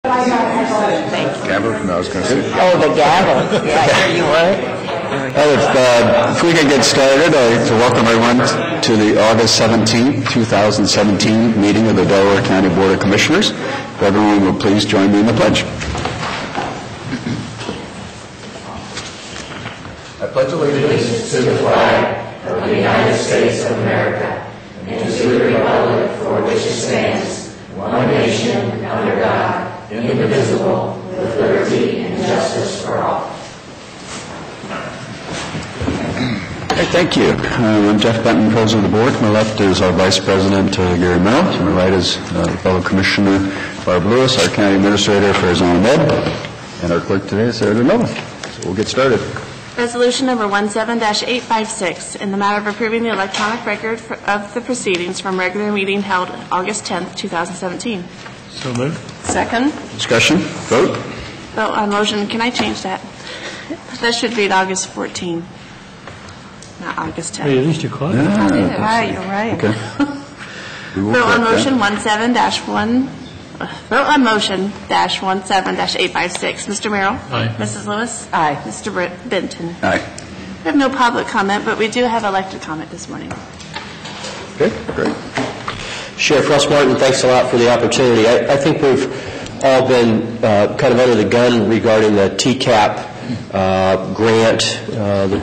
Gavel? No, I was going to say. Oh, the gavel. Yeah, here you were. If we can get started, I'd like to welcome everyone to the August 17, 2017 meeting of the Delaware County Board of Commissioners. If everyone will please join me in the pledge. I pledge allegiance to the flag of the United States of America and to the republic for which it stands, one nation, under God, indivisible, with liberty and justice for all. Thank you. I'm Jeff Benton, President of the Board. To my left is our Vice President, Gary Merrill. To my right is fellow Commissioner Barb Lewis, our County Administrator for Zone Med, and our Clerk today is Sarah Denova. So we'll get started. Resolution number 17-856, in the matter of approving the electronic record of the proceedings from regular meeting held August 10th, 2017. So moved. Second. Discussion? Vote? Vote on motion. Can I change that? That should read August 14th. Not August 10th. Hey, at least you're close. Yeah, I did it right. You're right. Okay. Vote on motion 17-1. Vote on motion -17-856. Mr. Merrill? Aye. Mrs. Lewis? Aye. Mr. Benton? Aye. We have no public comment, but we do have elected comment this morning. Okay, great. Sheriff Russ Martin, thanks a lot for the opportunity. I think we've all been kind of under the gun regarding the TCAP grant. The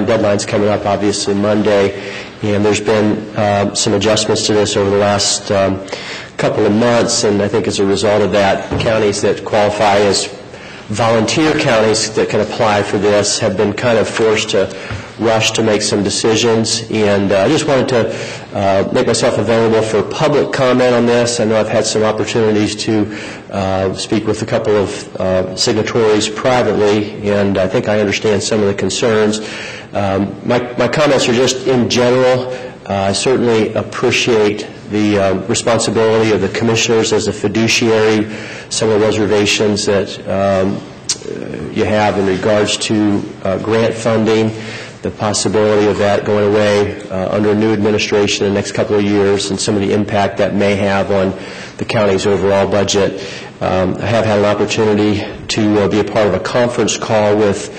deadline's coming up obviously Monday, and there's been some adjustments to this over the last couple of months, and I think as a result of that, counties that qualify as volunteer counties that can apply for this have been kind of forced to rush to make some decisions, and I just wanted to make myself available for public comment on this. I know I've had some opportunities to speak with a couple of signatories privately, and I think I understand some of the concerns. My comments are just in general. I certainly appreciate the responsibility of the commissioners as a fiduciary, some of the reservations that you have in regards to grant funding, the possibility of that going away under a new administration in the next couple of years, and some of the impact that may have on the county's overall budget. I have had an opportunity to be a part of a conference call with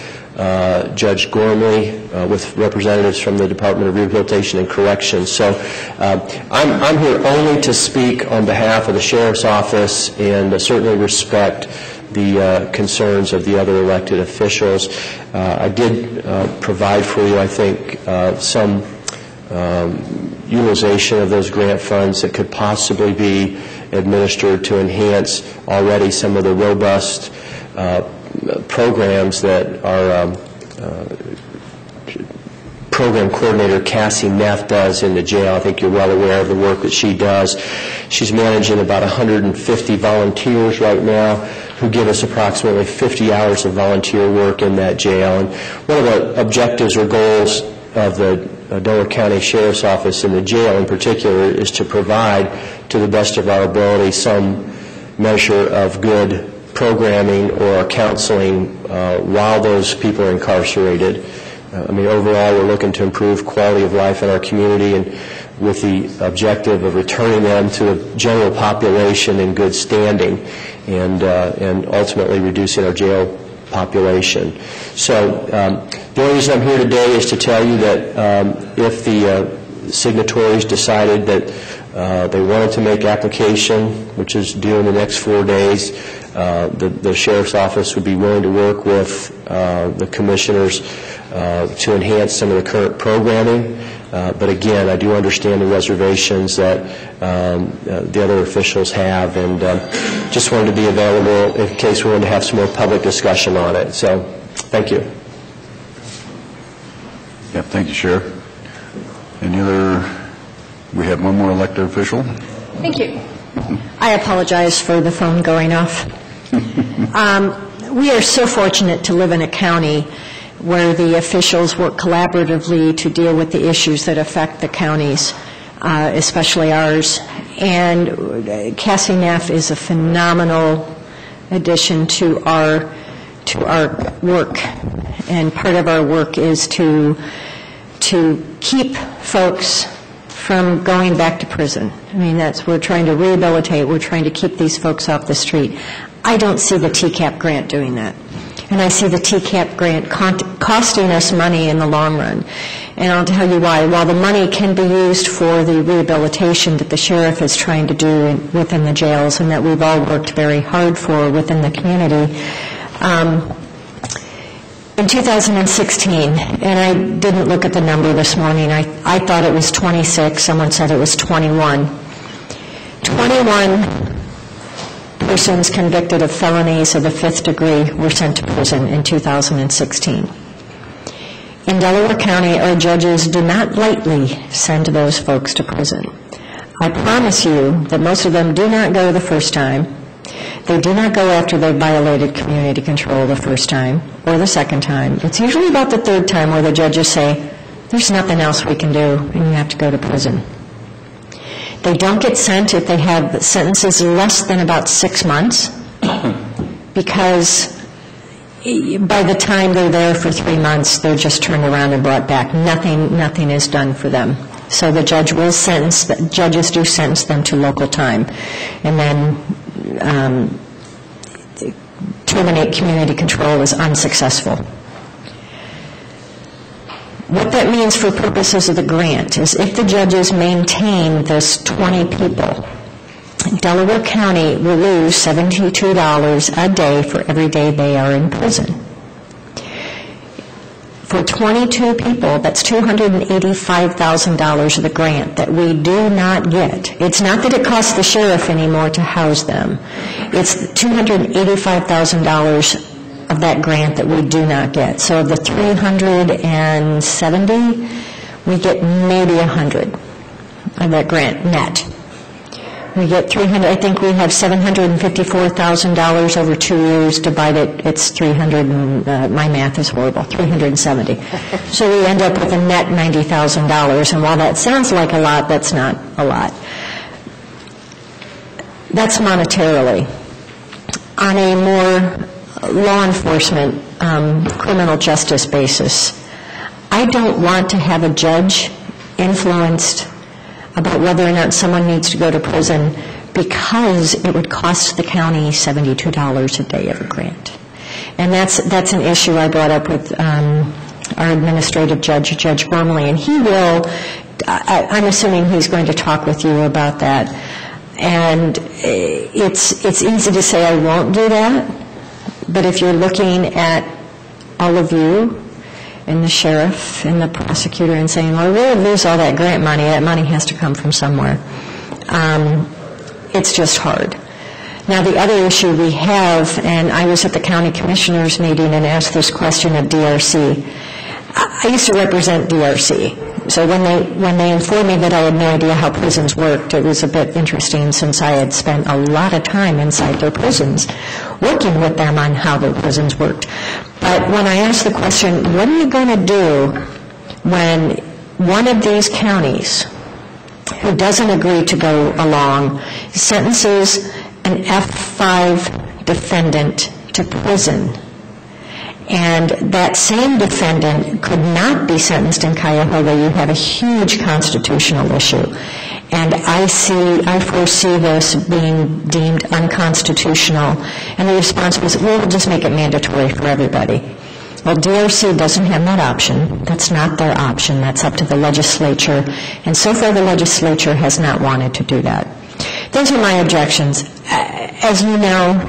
Judge Gormley, with representatives from the Department of Rehabilitation and Corrections. So I'm here only to speak on behalf of the Sheriff's Office, and certainly respect the concerns of the other elected officials. I did provide for you, I think, some utilization of those grant funds that could possibly be administered to enhance already some of the robust programs that our program coordinator Cassie Neff does in the jail. I think you're well aware of the work that she does. She's managing about 150 volunteers right now who give us approximately 50 hours of volunteer work in that jail. And one of the objectives or goals of the Delaware County Sheriff's Office in the jail in particular is to provide, to the best of our ability, some measure of good programming or counseling while those people are incarcerated. I mean, overall, we're looking to improve quality of life in our community, and with the objective of returning them to the general population in good standing, and ultimately reducing our jail population. So the only reason I'm here today is to tell you that if the signatories decided that they wanted to make application, which is due in the next 4 days, the Sheriff's Office would be willing to work with the commissioners to enhance some of the current programming. But again, I do understand the reservations that the other officials have, and just wanted to be available in case we wanted to have some more public discussion on it. So, thank you. Yeah, thank you, Sheriff. Any other? We have one more elected official. Thank you. I apologize for the phone going off. We are so fortunate to live in a county where the officials work collaboratively to deal with the issues that affect the counties, especially ours. And Cassie Neff is a phenomenal addition to our work. And part of our work is to keep folks from going back to prison. I mean, we're trying to rehabilitate, we're trying to keep these folks off the street. I don't see the TCAP grant doing that. And I see the TCAP grant costing us money in the long run. And I'll tell you why. While the money can be used for the rehabilitation that the sheriff is trying to do within the jails and that we've all worked very hard for within the community, in 2016, and I didn't look at the number this morning, I thought it was 26, someone said it was 21. 21 persons convicted of felonies of the 5th degree were sent to prison in 2016. In Delaware County, our judges do not lightly send those folks to prison. I promise you that most of them do not go the first time. They do not go after they've violated community control the first time or the second time. It's usually about the third time where the judges say, there's nothing else we can do and you have to go to prison. They don't get sent if they have sentences less than about 6 months, because by the time they're there for 3 months, they're just turned around and brought back. Nothing is done for them. So the judge will judges do sentence them to local time, and then terminate community control is unsuccessful. What that means for purposes of the grant is if the judges maintain this 20 people, Delaware County will lose $72 a day for every day they are in prison. For 22 people, that's $285,000 of the grant that we do not get. It's not that it costs the sheriff anymore to house them. It's $285,000 of that grant that we do not get. So of the 370, we get maybe 100 of that grant net. We get 300, I think we have $754,000 over 2 years. Divided, it's 300, and my math is horrible, 370. So we end up with a net $90,000, and while that sounds like a lot, that's not a lot. That's monetarily. On a more law enforcement, criminal justice basis, I don't want to have a judge influenced about whether or not someone needs to go to prison because it would cost the county $72 a day of a grant. And that's an issue I brought up with our administrative judge, Judge Gormley, and he will, I'm assuming he's going to talk with you about that. And it's easy to say I won't do that, but if you're looking at all of you and the sheriff and the prosecutor and saying, well, we're going to lose all that grant money, that money has to come from somewhere, it's just hard. Now, the other issue we have, and I was at the county commissioners meeting and asked this question of DRC. I used to represent DRC, so when they informed me that I had no idea how prisons worked, it was a bit interesting since I had spent a lot of time inside their prisons working with them on how their prisons worked. But when I asked the question, what are you going to do when one of these counties who doesn't agree to go along sentences an F5 defendant to prison, and that same defendant could not be sentenced in Cuyahoga? You have a huge constitutional issue. And I foresee this being deemed unconstitutional. And the response was, well, we'll just make it mandatory for everybody. Well, DRC doesn't have that option. That's not their option. That's up to the legislature. And so far, the legislature has not wanted to do that. Those are my objections. As you know,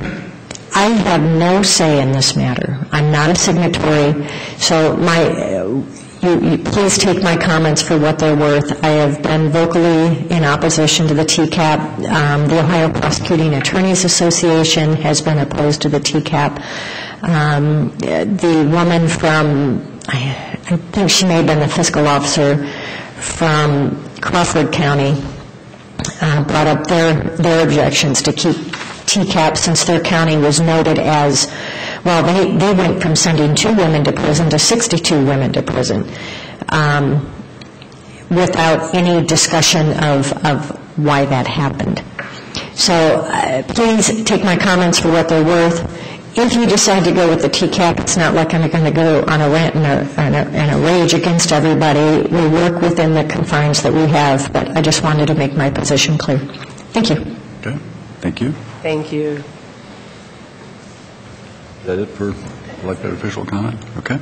I have no say in this matter. I'm not a signatory, so you please take my comments for what they're worth. I have been vocally in opposition to the TCAP. The Ohio Prosecuting Attorneys Association has been opposed to the TCAP. The woman from, I think she may have been the fiscal officer from Crawford County, brought up their objections to keep TCAP, since their county was noted as, well, they went from sending 2 women to prison to 62 women to prison without any discussion of why that happened. So please take my comments for what they're worth. If you decide to go with the TCAP, it's not like I'm going to go on a rant and a rage against everybody. We work within the confines that we have, but I just wanted to make my position clear. Thank you. Okay. Thank you. Thank you. Is that it for elected official comment? Okay.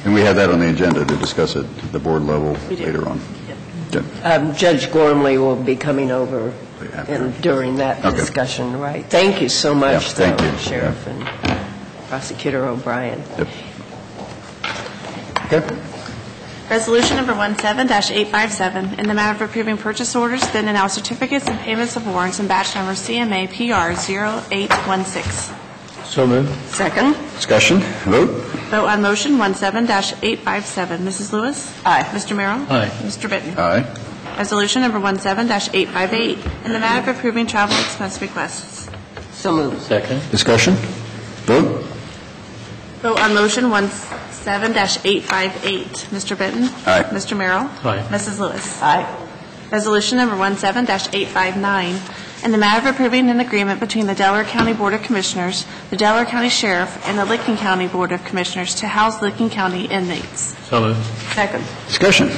And we have that on the agenda to discuss it at the board level later on. Yep. Judge Gormley will be coming over during that discussion, right? Thank you so much, thank you. Sheriff and Prosecutor O'Brien. Yep. Okay. Resolution number 17-857, in the matter of approving purchase orders, then and now certificates and payments of warrants in batch number CMA PR 0816. So moved. Second. Discussion. Vote. Vote on motion 17-857. Mrs. Lewis? Aye. Mr. Merrill? Aye. Mr. Bitten? Aye. Resolution number 17-858, in the matter of approving travel expense requests. So moved. Second. Discussion. Vote. Vote on motion 17-858. Mr. Bitten? Aye. Mr. Merrill? Aye. Mrs. Lewis? Aye. Resolution number 17-859, in the matter of approving an agreement between the Delaware County Board of Commissioners, the Delaware County Sheriff, and the Licking County Board of Commissioners to house Licking County inmates. So moved. Second. Discussion.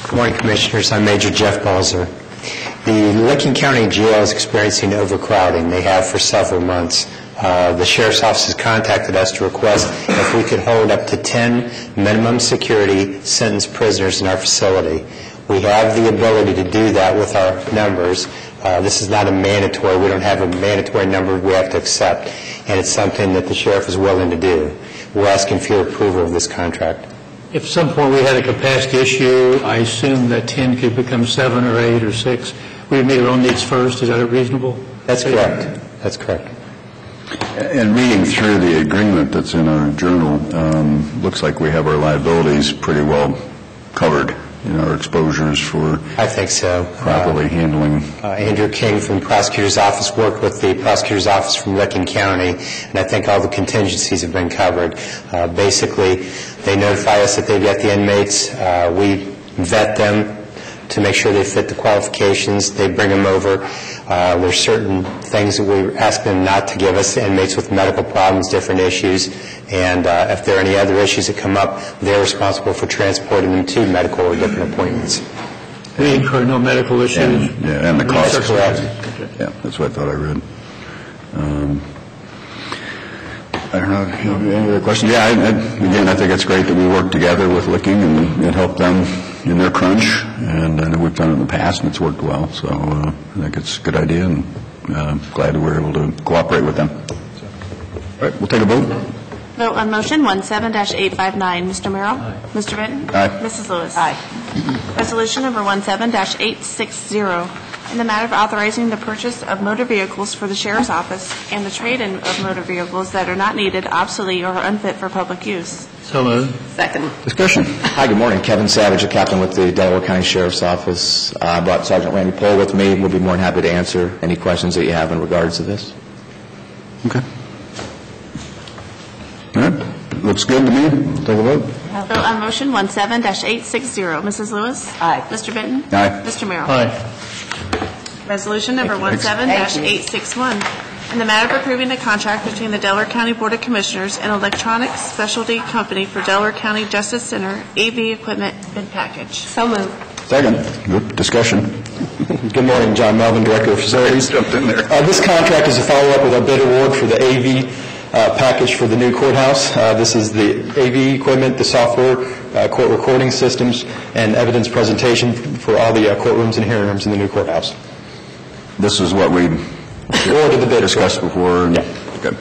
Good morning, Commissioners. I'm Major Jeff Balzer. The Licking County Jail is experiencing overcrowding. They have for several months. The Sheriff's Office has contacted us to request if we could hold up to 10 minimum security sentenced prisoners in our facility. We have the ability to do that with our numbers. This is not a mandatory. We don't have a mandatory number we have to accept, and it's something that the Sheriff is willing to do. We're asking for your approval of this contract. If at some point we had a capacity issue, I assume that 10 could become 7 or 8 or 6. We meet our own needs first. Is that reasonable? That's correct. That's correct. And reading through the agreement that's in our journal, looks like we have our liabilities pretty well covered in our exposures for I think so. properly handling. Andrew King from the prosecutor's office worked with the prosecutor's office from Licking County, and I think all the contingencies have been covered. Basically, they notify us that they've got the inmates. We vet them to make sure they fit the qualifications. They bring them over. There's certain things that we ask them not to give us, inmates with medical problems, different issues, and if there are any other issues that come up, they're responsible for transporting them to medical or different appointments. We incur no medical issues. And the cost. That's correct. Yeah, that's what I thought I read. I don't know if you have any other questions. Yeah, again, I think it's great that we work together with Licking and help them in their crunch, and I know we've done it in the past and it's worked well, so I think it's a good idea, and glad that we're able to cooperate with them. All right, we'll take a vote. Vote on motion 17-859. Mr. Merrill? Aye. Mr. Bitten? Aye. Mrs. Lewis? Aye. Resolution number 17-860, in the matter of authorizing the purchase of motor vehicles for the Sheriff's Office and the trade-in of motor vehicles that are not needed, obsolete, or unfit for public use. So moved. Second. Discussion. Hi, good morning. Kevin Savage, a captain with the Delaware County Sheriff's Office. I brought Sergeant Randy Pohl with me. We'll be more than happy to answer any questions that you have in regards to this. Okay. All right. Looks good to me. Take a vote. Vote on motion 17-860. Mrs. Lewis? Aye. Mr. Bitten? Aye. Mr. Merrill? Aye. Resolution number 17-861, in the matter of approving a contract between the Delaware County Board of Commissioners and Electronic Specialty Company for Delaware County Justice Center AV equipment bid package. So moved. Second. Good discussion. Good morning, John Melvin, Director of Facilities. Jumped in there. This contract is a follow-up with our bid award for the AV package for the new courthouse. This is the AV equipment, the software, court recording systems, and evidence presentation for all the courtrooms and hearing rooms in the new courthouse. This is what we Order the bid discussed before. And, okay.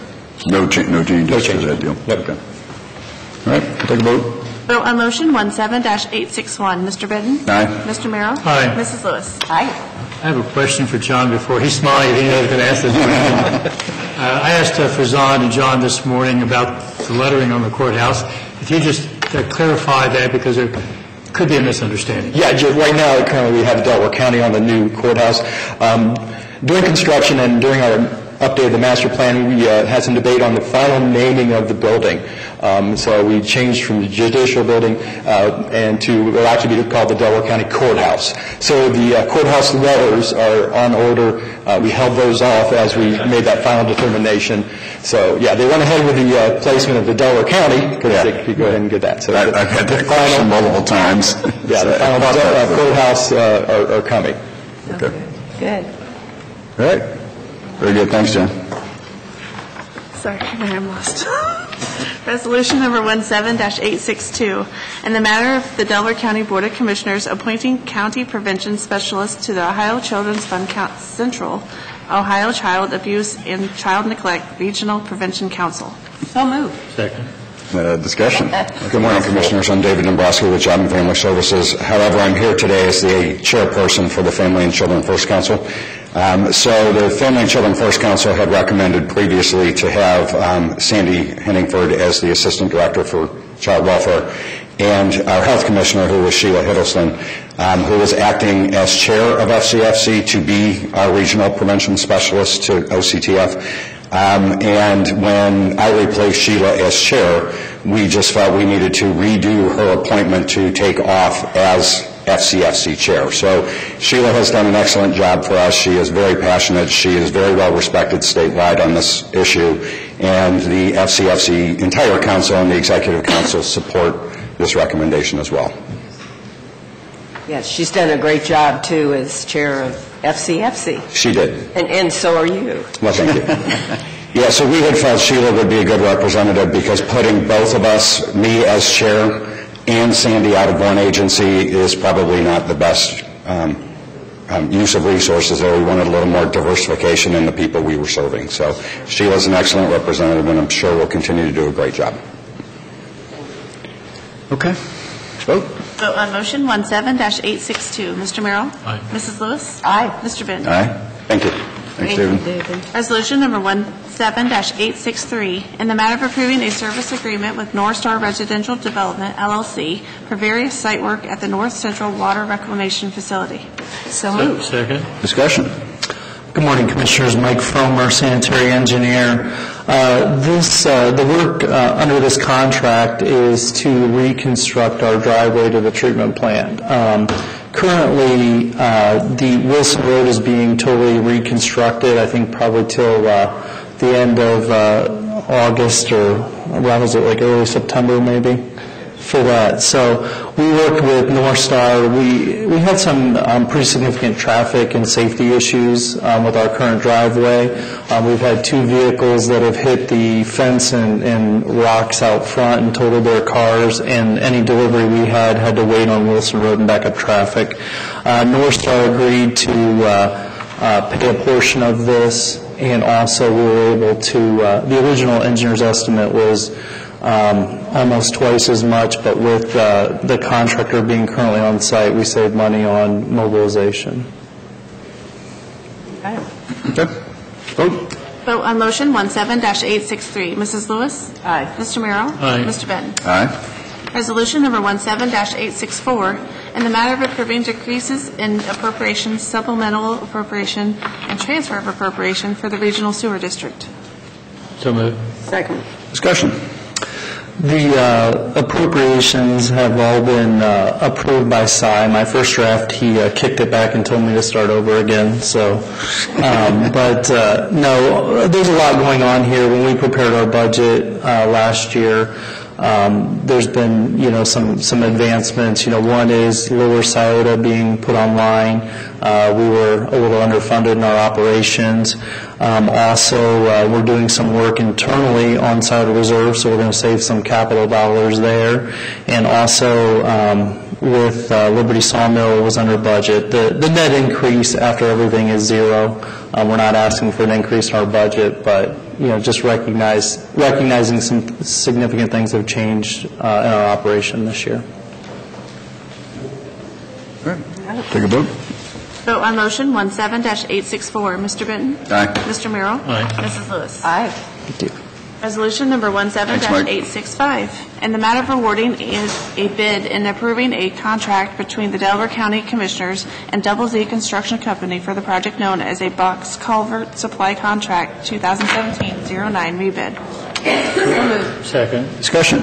No changes to that deal. Yep. Okay. All right. We'll take a vote. Vote on motion 17-861. Mr. Bitten? Aye. Mr. Merrill? Aye. Mrs. Lewis? Aye. I have a question for John before he's smiling. He knew I was going to ask this question. I asked Farzan and John this morning about the lettering on the courthouse. If you just clarify that, because there could be a misunderstanding. Yeah, right now, currently we have Delaware County on the new courthouse. During construction and during our update of the master plan, we had some debate on the final naming of the building. So we changed from the judicial building and to what will actually be called the Delaware County Courthouse. So the courthouse letters are on order. We held those off as we made that final determination. So, yeah, they went ahead with the placement of the Delaware County because they could go ahead and get that. So I've had that question multiple times. Yeah, the final courthouse are coming. Okay. Good. All right. Very good. Thanks, John. Sorry, I'm lost. Resolution number 17-862, in the matter of the Delaware County Board of Commissioners appointing county prevention specialists to the Ohio Children's Fund Central Ohio Child Abuse and Child Neglect Regional Prevention Council. So moved. Second. Discussion. Good morning, Commissioners. I'm David Dombrowski with Job and Family Services. However, I'm here today as the chairperson for the Family and Children First Council. So the Family and Children First Council had recommended previously to have Sandy Henningford as the Assistant Director for Child Welfare, and our Health Commissioner, who was Sheila Hiddleston, who was acting as Chair of FCFC, to be our Regional Prevention Specialist to OCTF. And when I replaced Sheila as Chair, we just felt we needed to redo her appointment to take off as FCFC Chair. So Sheila has done an excellent job for us. She is very passionate. She is very well respected statewide on this issue. And the FCFC entire council and the Executive Council support this recommendation as well. Yes, she's done a great job, too, as chair of FCFC. She did. And so are you. Well, thank you. Yeah, so we had felt Sheila would be a good representative because putting both of us, me as chair and Sandy out of one agency, is probably not the best use of resources there. We wanted a little more diversification in the people we were serving. So Sheila's an excellent representative, and I'm sure will continue to do a great job. Okay. Vote. Vote on motion 17-862. Mr. Merrill? Aye. Mrs. Lewis? Aye. Mr. Benton? Aye. Thank you. Thanks, David. David. Resolution number 17-863, in the matter of approving a service agreement with North Star Residential Development, LLC, for various site work at the North Central Water Reclamation Facility. So moved. Second. Discussion. Good morning, Commissioners. Mike Fromer, sanitary engineer. The work under this contract is to reconstruct our driveway to the treatment plant. Currently, the Wilson Road is being totally reconstructed, I think probably till the end of August, or around, was it like early September maybe, for that. So we worked with North Star. We had some pretty significant traffic and safety issues with our current driveway. We've had 2 vehicles that have hit the fence and rocks out front and totaled their cars, and any delivery we had to wait on Wilson Road and back up traffic. North Star agreed to pay a portion of this, and also we were able to, the original engineer's estimate was almost twice as much, but with the contractor being currently on site, we saved money on mobilization. Okay. Vote. Vote on motion 17-863. Mrs. Lewis? Aye. Mr. Merrill? Aye. Mr. Benton? Aye. Resolution number 17-864, in the matter of approving decreases in appropriations, supplemental appropriation, and transfer of appropriation for the Regional Sewer District. So moved. Second. Discussion. The appropriations have all been approved by Cy. My first draft, he kicked it back and told me to start over again. So, no, there's a lot going on here. When we prepared our budget last year, there's been, some advancements. One is Lower Scioto being put online. We were a little underfunded in our operations. Also, we're doing some work internally on Scioto Reserve, so we're going to save some capital dollars there. And also, with Liberty Sawmill was under budget. The net increase after everything is zero. We're not asking for an increase in our budget, but just recognizing some significant things have changed in our operation this year. All right. Take a vote. Vote on motion 17-864. Mr. Benton? Aye. Mr. Merrill? Aye. Mrs. Lewis? Aye. Thank you. Resolution number 17-865, in the matter of awarding a bid and approving a contract between the Delaware County Commissioners and Double Z Construction Company for the project known as a box culvert supply contract 2017-09 rebid. Second. Discussion.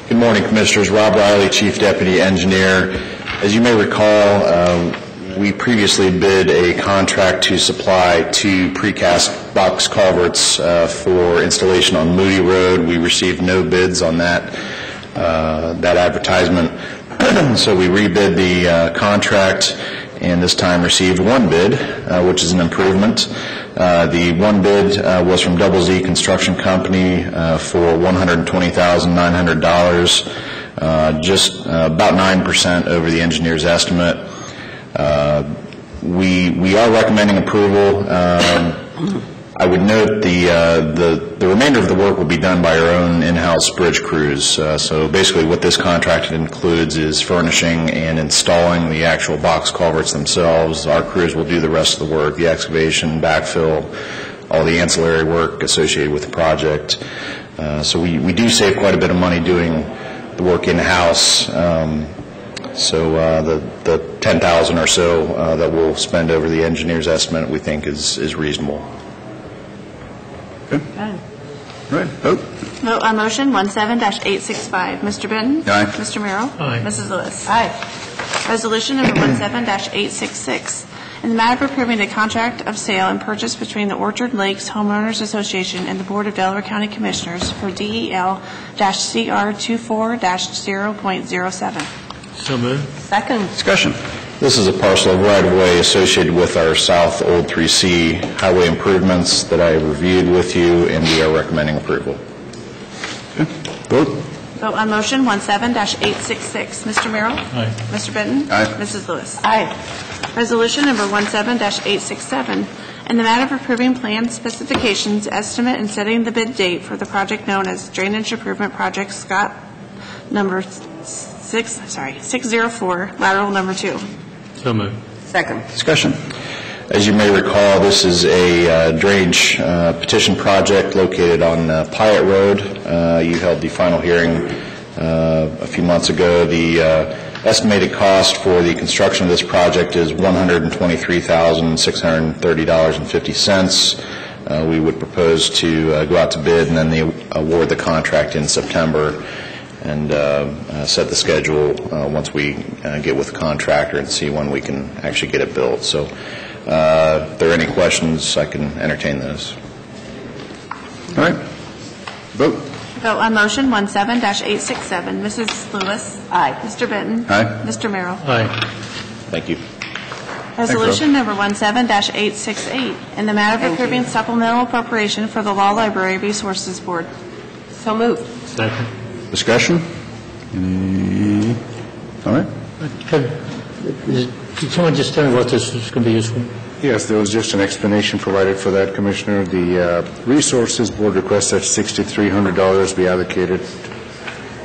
Good morning, Commissioners. Rob Riley, Chief Deputy Engineer. As you may recall, we previously bid a contract to supply 2 precast box culverts for installation on Moody Road. We received no bids on that advertisement, so we rebid the contract, and this time received one bid, which is an improvement. The one bid was from Double Z Construction Company for $120,900, just about 9% over the engineer's estimate. We are recommending approval. I would note the remainder of the work will be done by our own in-house bridge crews. So basically what this contract includes is furnishing and installing the actual box culverts themselves. Our crews will do the rest of the work, the excavation, backfill, all the ancillary work associated with the project. So we do save quite a bit of money doing the work in-house. So the $10,000 or so that we'll spend over the engineer's estimate we think is reasonable. Good. Right. Vote. Vote on motion 17-865. Mr. Benton? Aye. Mr. Merrill? Aye. Mrs. Lewis? Aye. Resolution number 17-866. In the matter of approving a contract of sale and purchase between the Orchard Lakes Homeowners Association and the Board of Delaware County Commissioners for DEL-CR24-0.07. So moved. Second. Discussion. This is a parcel of right-of-way associated with our South Old 3C highway improvements that I reviewed with you, and we are recommending approval. Okay. Vote. Vote on motion 17-866. Mr. Merrill? Aye. Mr. Benton? Aye. Mrs. Lewis? Aye. Resolution number 17-867. In the matter of approving plan specifications, estimate, and setting the bid date for the project known as Drainage Improvement Project Scott number 604, lateral number 2. So moved. Second. Discussion. As you may recall, this is a drainage petition project located on Pyatt Road. You held the final hearing a few months ago. The estimated cost for the construction of this project is $123,630.50. We would propose to go out to bid and then award the contract in September and set the schedule once we get with the contractor and see when we can actually get it built. So if there are any questions, I can entertain those. All right. Vote. Vote on motion 17-867. Mrs. Lewis? Aye. Mr. Benton? Aye. Mr. Merrill? Aye. Thank you. Resolution number 17-868. In the matter of approving supplemental appropriation for the Law Library Resources Board. So moved. Second. Discussion. Any? All right. Could someone just tell me what this is going to be used for? Yes, there was just an explanation provided for that, Commissioner. The Resources Board requests that $6,300 be allocated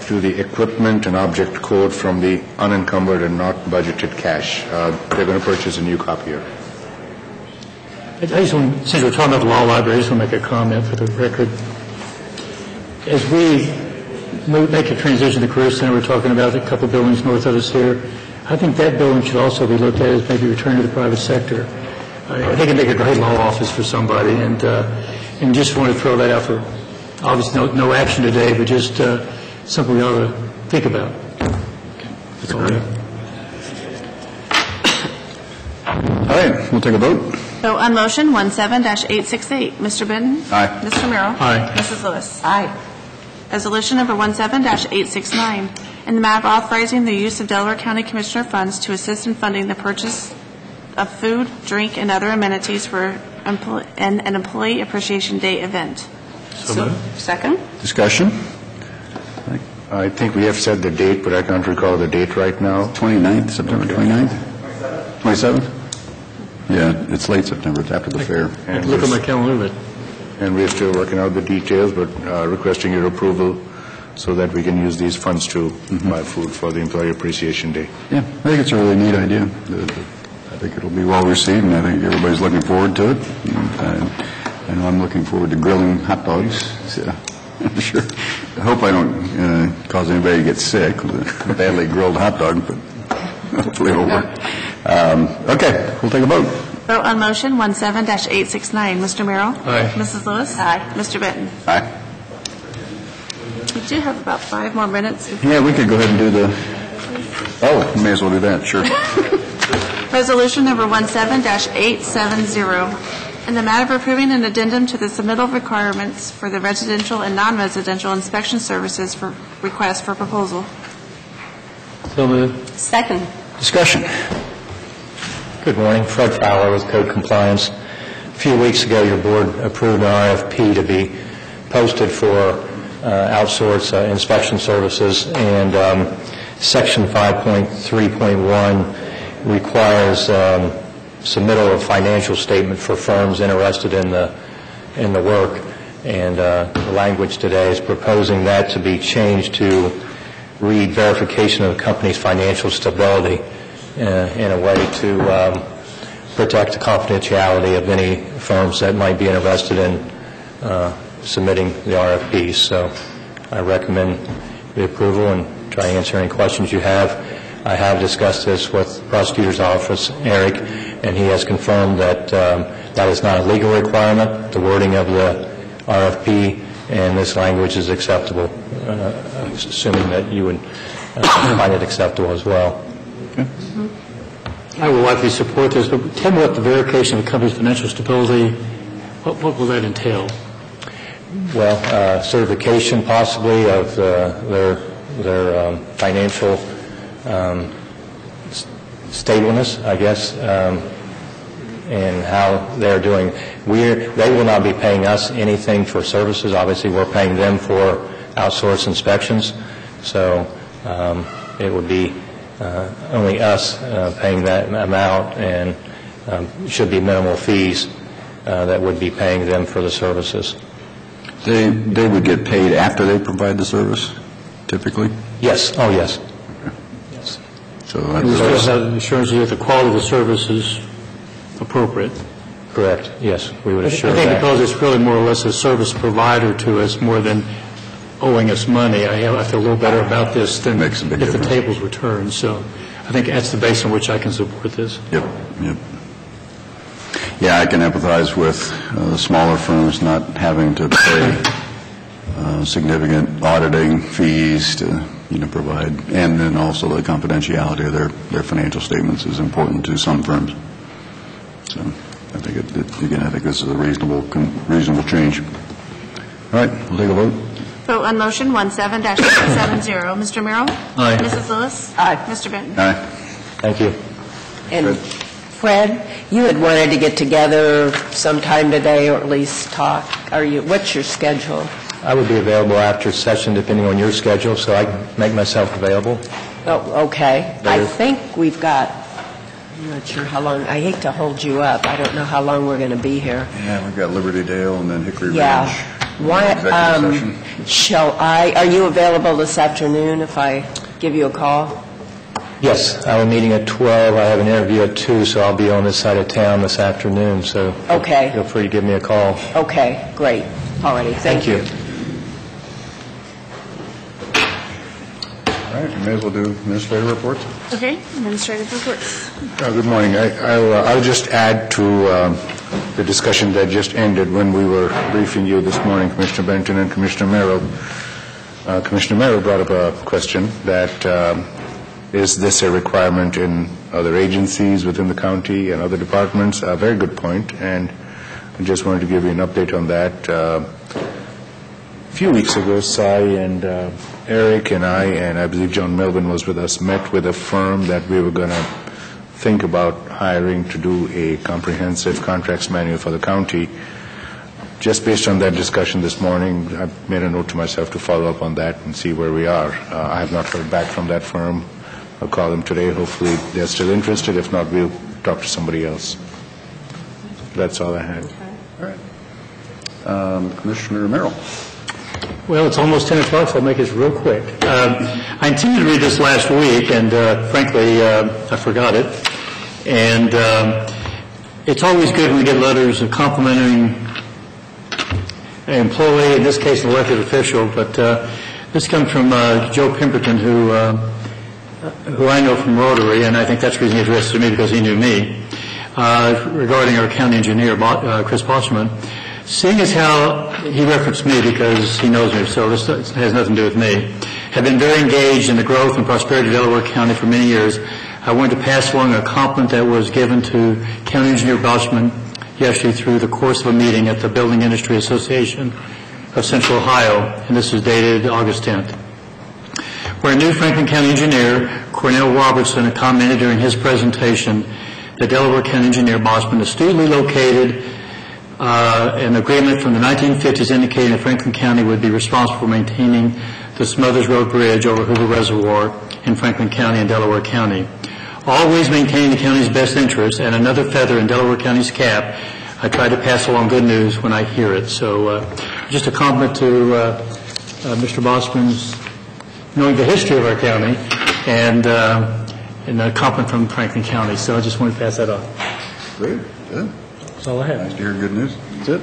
to the equipment and object code from the unencumbered and not budgeted cash. They're going to purchase a new copier. I just want, since we're talking about the law library, I just want to make a comment for the record. As we make a transition to the Career Center, we're talking about a couple buildings north of us here. I think that building should also be looked at as maybe return to the private sector. I think it'd make a great law office for somebody, and just want to throw that out for, obviously no action today, but just something we ought to think about. That's all I have. All right. We'll take a vote. Vote on motion 17-868. Mr. Benton? Aye. Mr. Merrill? Aye. Mrs. Lewis? Aye. Resolution number 17-869. In the matter of authorizing the use of Delaware County Commissioner funds to assist in funding the purchase of food, drink, and other amenities for an Employee Appreciation Day event. So moved. Second. Discussion. I think we have set the date, but I can't recall the date right now. 29th, September 29th? 27th? Yeah, it's late September. It's after the fair. And Look at my calendar, and we're still working out the details, but requesting your approval so that we can use these funds to buy food for the Employee Appreciation Day. Yeah, I think it's a really neat idea. I think it'll be well received, and I think everybody's looking forward to it. And I know I'm looking forward to grilling hot dogs. So I'm sure. I hope I don't cause anybody to get sick with a badly grilled hot dog, but hopefully it'll work. Okay, we'll take a vote. Vote on motion 17-869. Mr. Merrill? Aye. Mrs. Lewis? Aye. Mr. Benton? Aye. We do have about 5 more minutes. Yeah, we could go ahead and do the, we may as well do that, sure. Resolution number 17-870. In the matter of approving an addendum to the submittal requirements for the residential and non-residential inspection services for request for proposal. So moved. Second. Discussion. Good morning. Fred Fowler with Code Compliance. A few weeks ago, your board approved an RFP to be posted for outsource inspection services, and Section 5.3.1 requires submittal of financial statement for firms interested in the work, and the language today is proposing that to be changed to read verification of the company's financial stability in a way to protect the confidentiality of any firms that might be interested in submitting the RFPs. So I recommend the approval and try to answer any questions you have. I have discussed this with the prosecutor's office, Eric, and he has confirmed that that is not a legal requirement, the wording of the RFP, and this language is acceptable, assuming that you would find it acceptable as well. Okay. I will likely support this, but tell me what the verification of the company's financial stability, what will that entail? Well, certification possibly of their financial stableness, I guess, and how they're doing. They will not be paying us anything for services. Obviously, we're paying them for outsourced inspections. So it would be only us paying that amount, and should be minimal fees that would be paying them for the services. They would get paid after they provide the service, typically? Yes. Oh, yes. Yes. So that's assurance that the quality of the service is appropriate. Correct. Yes, we would assure that. I think because it's really more or less a service provider to us more than owing us money, I feel a little better about this than if the tables were turned. So I think that's the base on which I can support this. Yep. Yeah, I can empathize with the smaller firms not having to pay significant auditing fees to provide, and then also the confidentiality of their financial statements is important to some firms. So I think I think this is a reasonable change. All right, we'll take a vote. Vote on motion 17-870. Mr. Merrill? Aye. Mrs. Lewis? Aye. Mr. Benton? Aye. Thank you. And Fred, you had wanted to get together sometime today, or at least talk. What's your schedule? I would be available after session, depending on your schedule, so I can make myself available. Oh, okay. I think we've got, I'm not sure how long, I hate to hold you up. I don't know how long we're going to be here. Yeah, we've got Liberty Dale and then Hickory Ridge. Yeah. Are you available this afternoon if I give you a call? Yes, I have a meeting at 12. I have an interview at 2, so I'll be on this side of town this afternoon. So okay. Feel free to give me a call. Okay, great. All righty. Thank you. All right, you may as well do administrative reports. Okay, administrative reports. Good morning. I'll just add to the discussion that just ended when we were briefing you this morning, Commissioner Benton and Commissioner Merrill. Commissioner Merrill brought up a question that is this a requirement in other agencies within the county and other departments? A very good point, and I just wanted to give you an update on that. A few weeks ago, Cy and Eric and I believe John Melvin was with us, met with a firm that we were going to think about hiring to do a comprehensive contracts manual for the county. Just based on that discussion this morning, I made a note to myself to follow up on that and see where we are. I have not heard back from that firm. I'll call them today. Hopefully they're still interested. If not, we'll talk to somebody else. That's all I had. All right. Commissioner Merrill. Well, it's almost 10 o'clock, so I'll make this real quick. I intended to read this last week, and frankly, I forgot it. And it's always good when we get letters of complimenting an employee, in this case an elected official, but this comes from Joe Pemberton, who I know from Rotary, and I think that's the reason he addressed it to me, because he knew me, regarding our county engineer, Chris Bosserman. Seeing as how he referenced me because he knows me, so this has nothing to do with me, have been very engaged in the growth and prosperity of Delaware County for many years, I wanted to pass along a compliment that was given to County Engineer Bosserman yesterday through the course of a meeting at the Building Industry Association of Central Ohio, and this is dated August 10th. Where new Franklin County engineer Cornell Robertson commented during his presentation the Delaware County Engineer Bosman astutely located an agreement from the 1950s indicating that Franklin County would be responsible for maintaining the Smothers Road Bridge over Hoover Reservoir in Franklin County and Delaware County. Always maintaining the county's best interest and another feather in Delaware County's cap, I try to pass along good news when I hear it. So just a compliment to Mr. Bosman's knowing the history of our county and a compliment from Franklin County. So I just want to pass that on. Great. Good. That's all I have. Nice to hear good news. That's it.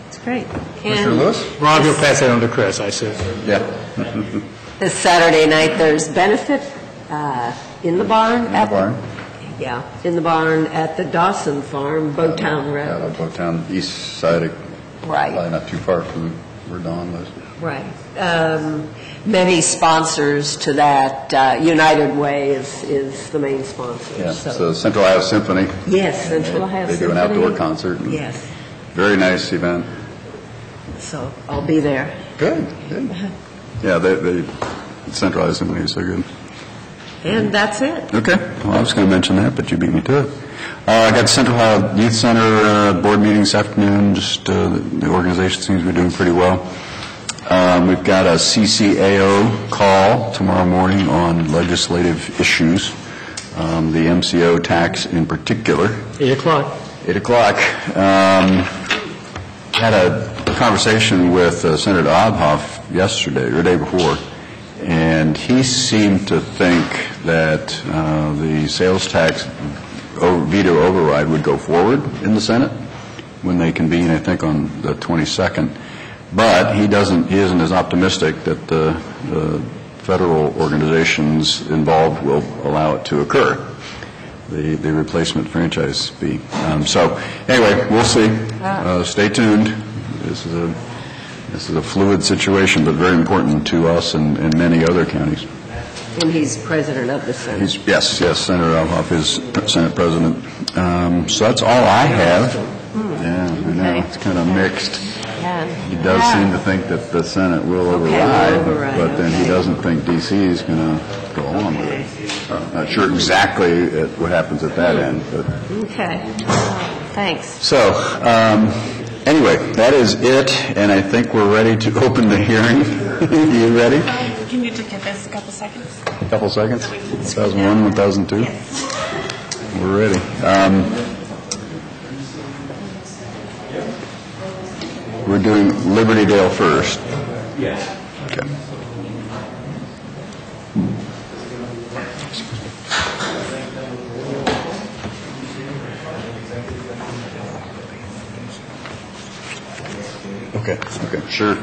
It's great. Mr. Lewis? Rob, you'll pass that on to Chris, I said. Yeah. This Saturday night, there's benefit in the barn. Yeah, in the barn at the Dawson Farm, Bowtown Yeah, Road. Bowtown, east side of, Right. probably not too far from where Don lives. Right. Many sponsors to that. United Way is the main sponsor. Yeah, so Central Ohio Symphony. Yes, Central Ohio They do an Symphony. outdoor concert. and Yes. Very nice event. So I'll be there. Good, good. Yeah, they Central Ohio Symphony is so good. And that's it. Okay. Well, I was going to mention that, but you beat me to it. I got Central Ohio Youth Center board meeting this afternoon. Just the organization seems to be doing pretty well. We've got a CCAO call tomorrow morning on legislative issues, the MCO tax in particular. 8 o'clock. 8 o'clock. Had a conversation with Senator Obhoff yesterday, or the day before, and he seemed to think that the sales tax veto override would go forward in the Senate when they convene, I think, on the 22nd. But he isn't as optimistic that the federal organizations involved will allow it to occur, the replacement franchise fee. So anyway, we'll see. Stay tuned. This is a fluid situation, but very important to us and many other counties. And he's president of the Senate. Yes, Senator Obhoff is Senate President. So that's all I have. Yeah, I know. It's kind of mixed. He does seem to think that the Senate will override, but then he doesn't think D.C. is going to go along with it. Not sure exactly what happens at that end. But. Okay. Thanks. So, anyway, that is it, and I think we're ready to open the hearing. You ready? Can you just give us a couple seconds? A couple seconds? 2001, 2002? Yes. We're ready. We're doing Liberty Dale first. Yes. Okay. Okay. Sure.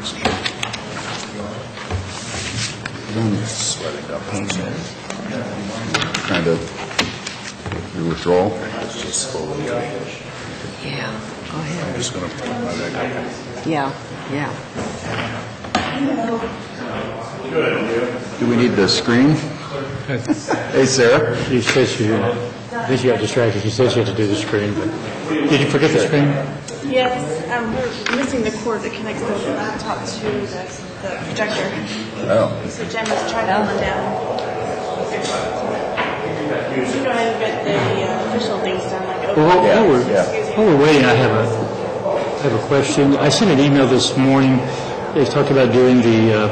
Sweating up. Kind of your withdrawal. Yeah, go ahead. I'm just going to put my leg up. Yeah. Do we need the screen? Hey, Sarah. She says she got distracted. She says she had to do the screen, but did you forget the screen? Yes, we're missing the cord that connects the laptop to the projector. Oh. So Jen was trying to pull it down. You go ahead and get the official things done, like While we're waiting, I have a question. I sent an email this morning. They talked about doing the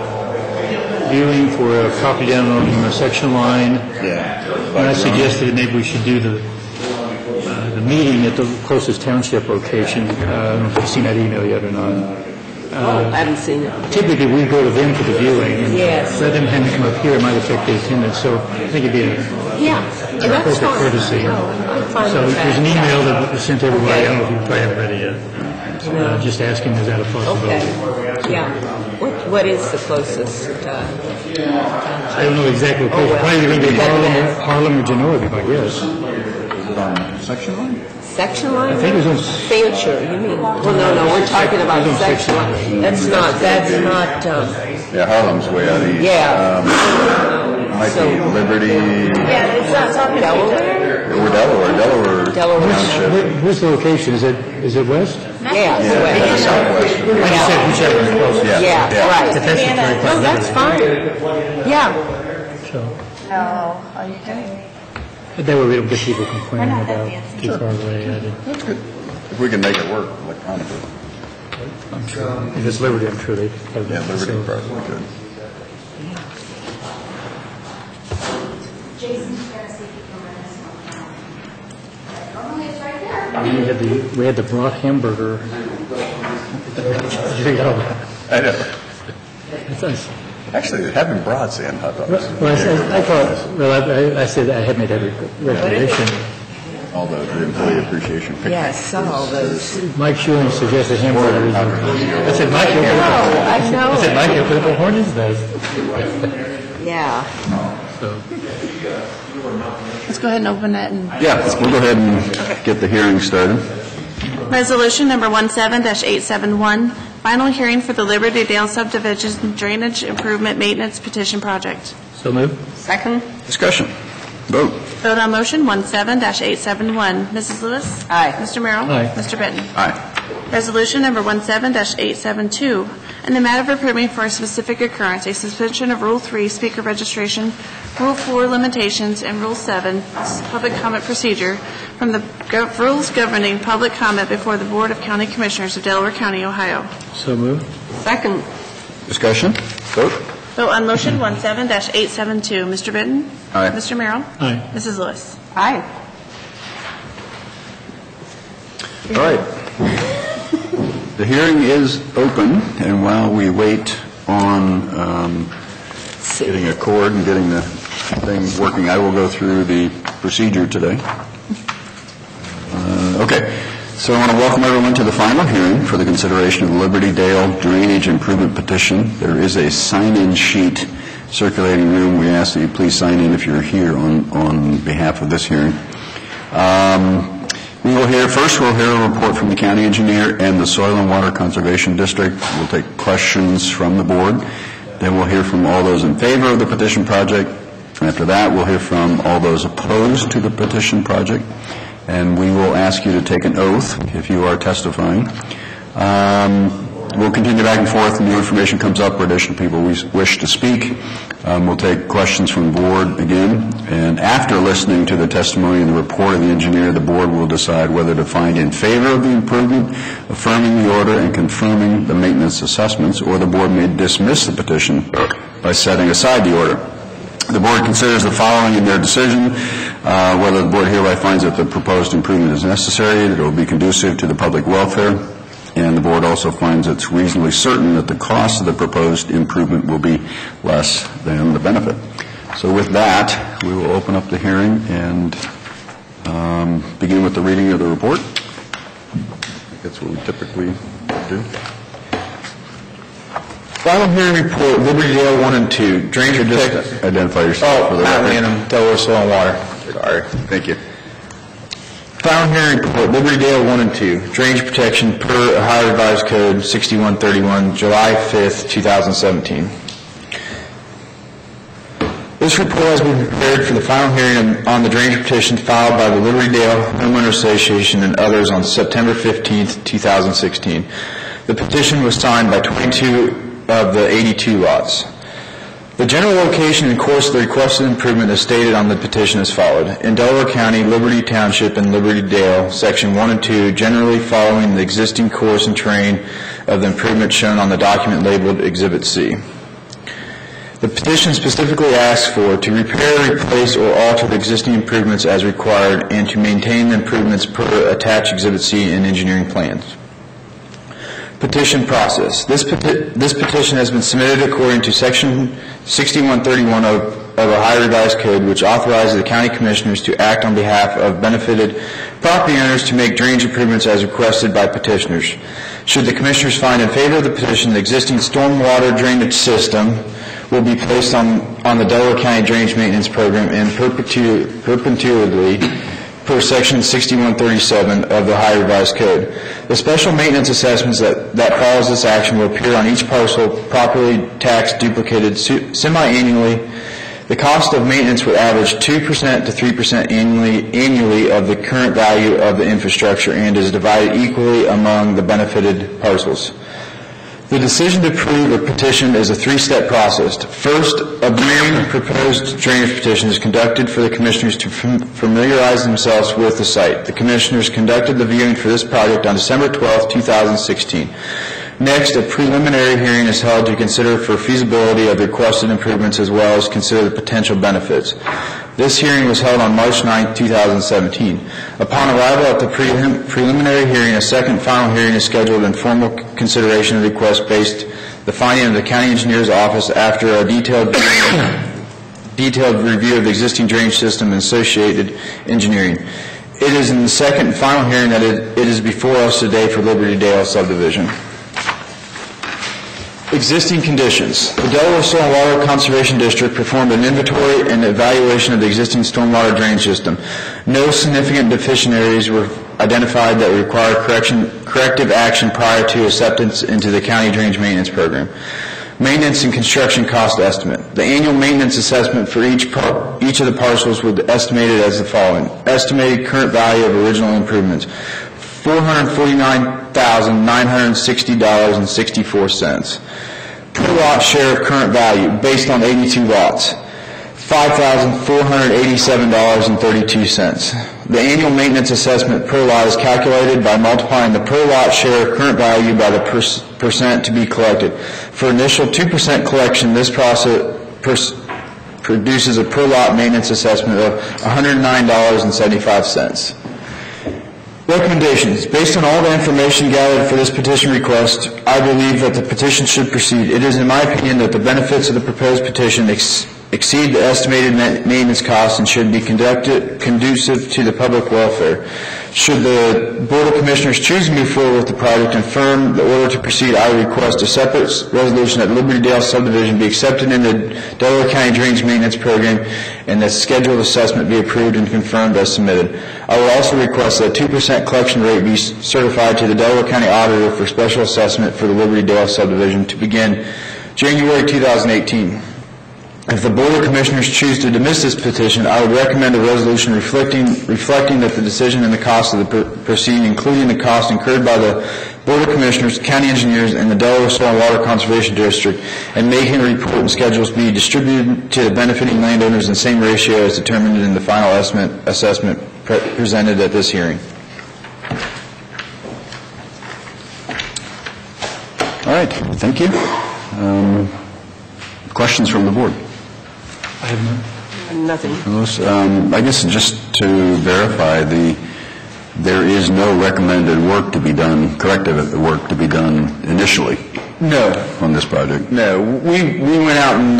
viewing for a property down on the section line. Yeah. And I suggested that maybe we should do the meeting at the closest township location. I don't know if you've seen that email yet or not. I haven't seen it. Typically, we go to them for the viewing. And Yes. let them have to come up here. It might affect the attendance. So I think it'd be an appropriate courtesy. I'm fine So with that. there's an email that was sent to everybody. I don't know if you probably haven't read it yet. Just asking, is that a possibility? Okay. Yeah. What is the closest? I don't know exactly. Probably going to be Harlem or Genoa, I guess. Is it on section line? Section line? I think it was on. Fancher, you mean? Well, no, we're talking about section line. That's not. Yeah, Harlem's way out east. Yeah. Might be Liberty. Yeah, it's not talking Delaware? Or Delaware. Township. Where's the location? Is it west? Yeah, it's west. Southwest. I just said whichever is closest. Yeah, right. If that's the correct one. Oh, that's fine. Yeah. So, No, are you kidding me? That way we don't get people complaining about too far away. That's good. If we can make it work electronically. I'm sure. If it's Liberty, I'm sure they have that. Yeah, Liberty probably could. Jason's going to see if he can run this one. Normally it's right there. We had the broth hamburger. Did you know that? I know. That's nice. Actually, having brats and hot dogs. Well, I thought, well, I said I had made that recommendation. All the employee appreciation pictures. Yeah, I saw those. Mike Schuling suggested hamburgers. I said, Mike, you'll I know. I said, Mike, you'll put the Hornets does. Yeah. So, Let's go ahead and open it. And Yeah, we'll go ahead and get the hearing started. Resolution number 17-871, final hearing for the Liberty Dale subdivision drainage improvement maintenance petition project. so move. Second? Discussion. Vote. Vote on motion 17-871. Mrs. Lewis? Aye. Mr. Merrill? Aye. Mr. Benton? Aye. Resolution number 17-872, in the matter of approving for a specific occurrence, a suspension of Rule 3, speaker registration, Rule 4, limitations, and Rule 7, public comment procedure, from the rules governing public comment before the Board of County Commissioners of Delaware County, Ohio. So move. Second? Discussion. Vote. Vote on motion 17-872. Mr. Benton? Aye. Mr. Merrill? Aye. Mrs. Lewis? Aye. All right. The hearing is open, and while we wait on getting a cord and getting the thing working, I will go through the procedure today. Okay. So I want to welcome everyone to the final hearing for the consideration of the Liberty Dale Drainage Improvement Petition. There is a sign-in sheet circulating in the room. We ask that you please sign in if you're here on behalf of this hearing. We'll hear a report from the county engineer and the Soil and Water Conservation District. We'll take questions from the board. Then we'll hear from all those in favor of the petition project. After that, we'll hear from all those opposed to the petition project. And we will ask you to take an oath if you are testifying. We'll continue back and forth, and new information comes up where additional people wish to speak. We'll take questions from the board again, and after listening to the testimony and the report of the engineer, the board will decide whether to find in favor of the improvement, affirming the order, and confirming the maintenance assessments, or the board may dismiss the petition by setting aside the order. The board considers the following in their decision: whether the board hereby finds that the proposed improvement is necessary, that it will be conducive to the public welfare, and the board also finds it's reasonably certain that the cost of the proposed improvement will be less than the benefit. So with that, we will open up the hearing and begin with the reading of the report. That's what we typically do. Final hearing report, Liberty Dale 1 and 2, drainage district. Identify yourself for the Matt record. Lanham, Delaware Soil and Water. Sorry. Thank you. Final hearing report, Liberty Dale 1 and 2, drainage protection per Ohio Revised Code 6131, July 5th, 2017. This report has been prepared for the final hearing on the drainage petition filed by the Liberty Dale Homeowner Association and others on September 15th, 2016. The petition was signed by 22 of the 82 lots. The general location and course of the requested improvement is stated on the petition as followed. In Delaware County, Liberty Township, and Liberty Dale, Section 1 and 2, generally following the existing course and terrain of the improvement shown on the document labeled Exhibit C. The petition specifically asks for to repair, replace, or alter the existing improvements as required and to maintain the improvements per attached Exhibit C in engineering plans. Petition process. This petition has been submitted according to Section 6131 of Ohio Revised Code, which authorizes the county commissioners to act on behalf of benefited property owners to make drainage improvements as requested by petitioners. Should the commissioners find in favor of the petition, the existing stormwater drainage system will be placed on the Delaware County Drainage Maintenance Program in perpetuity per Section 6137 of the Ohio Revised Code. The special maintenance assessments that follows this action will appear on each parcel properly taxed duplicated semi-annually. The cost of maintenance would average 2% to 3% annually of the current value of the infrastructure and is divided equally among the benefited parcels. The decision to approve a petition is a three-step process. First, a viewing of proposed drainage petition is conducted for the commissioners to familiarize themselves with the site. The commissioners conducted the viewing for this project on December 12, 2016. Next, a preliminary hearing is held to consider for feasibility of the requested improvements as well as consider the potential benefits. This hearing was held on March 9, 2017. Upon arrival at the preliminary hearing, a second final hearing is scheduled in formal consideration of the request based the finding of the county engineer's office after a detailed review of the existing drainage system and associated engineering. It is in the second and final hearing that it is before us today for Liberty Dale subdivision. Existing conditions. The Delaware Soil and Water Conservation District performed an inventory and evaluation of the existing stormwater drainage system. No significant deficiencies were identified that require corrective action prior to acceptance into the county drainage maintenance program. Maintenance and construction cost estimate. The annual maintenance assessment for each of the parcels was estimated as the following. Estimated current value of original improvements, $449,960.64. Per lot share of current value, based on 82 lots, $5,487.32. The annual maintenance assessment per lot is calculated by multiplying the per lot share of current value by the percent to be collected. For initial 2% collection, this process produces a per lot maintenance assessment of $109.75. Recommendations. Based on all the information gathered for this petition request, I believe that the petition should proceed. It is in my opinion that the benefits of the proposed petition exceed the estimated maintenance costs and should be conducive to the public welfare. Should the Board of Commissioners choose to move forward with the project and affirm the order to proceed, I request a separate resolution that Liberty Dale subdivision be accepted in the Delaware County Drainage Maintenance Program and that scheduled assessment be approved and confirmed as submitted. I will also request that a 2% collection rate be certified to the Delaware County Auditor for special assessment for the Liberty Dale subdivision to begin January 2018. If the Board of Commissioners choose to dismiss this petition, I would recommend a resolution reflecting that the decision and the cost of the proceeding, including the cost incurred by the Board of Commissioners, county engineers, and the Delaware Soil and Water Conservation District, and making a report and schedules be distributed to the benefiting landowners in the same ratio as determined in the final assessment presented at this hearing. All right, thank you. Questions from the board? I have none. Nothing. I guess just to verify, there is no recommended work to be done, corrective work to be done initially? No. On this project? No. We went out and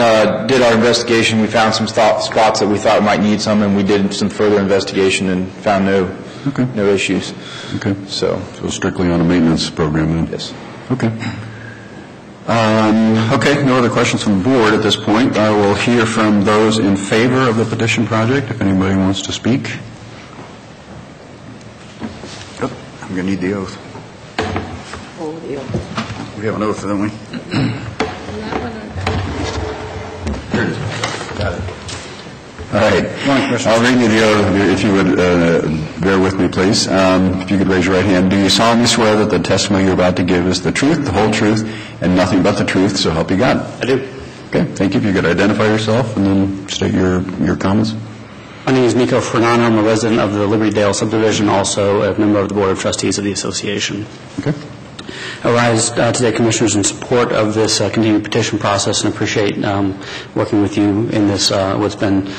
did our investigation. We found some spots that we thought might need some, and we did some further investigation and found no issues. Okay. So strictly on a maintenance program then? Yes. Okay. Okay, no other questions from the board at this point. I will hear from those in favor of the petition project, if anybody wants to speak. Oh, I'm going to need the oath. Oh, the oath. We have an oath, don't we? Here it is. Got it. All right. I'll read you the oath if you would bear with me, please. If you could raise your right hand. Do you solemnly swear that the testimony you're about to give is the truth, the whole truth, and nothing but the truth, so help you God? I do. Okay. Thank you. If you could identify yourself and then state your comments. My name is Nico Fernando. I'm a resident of the Liberty Dale subdivision, also a member of the Board of Trustees of the association. Okay. I rise today, Commissioners, in support of this continued petition process and appreciate working with you in this, what's been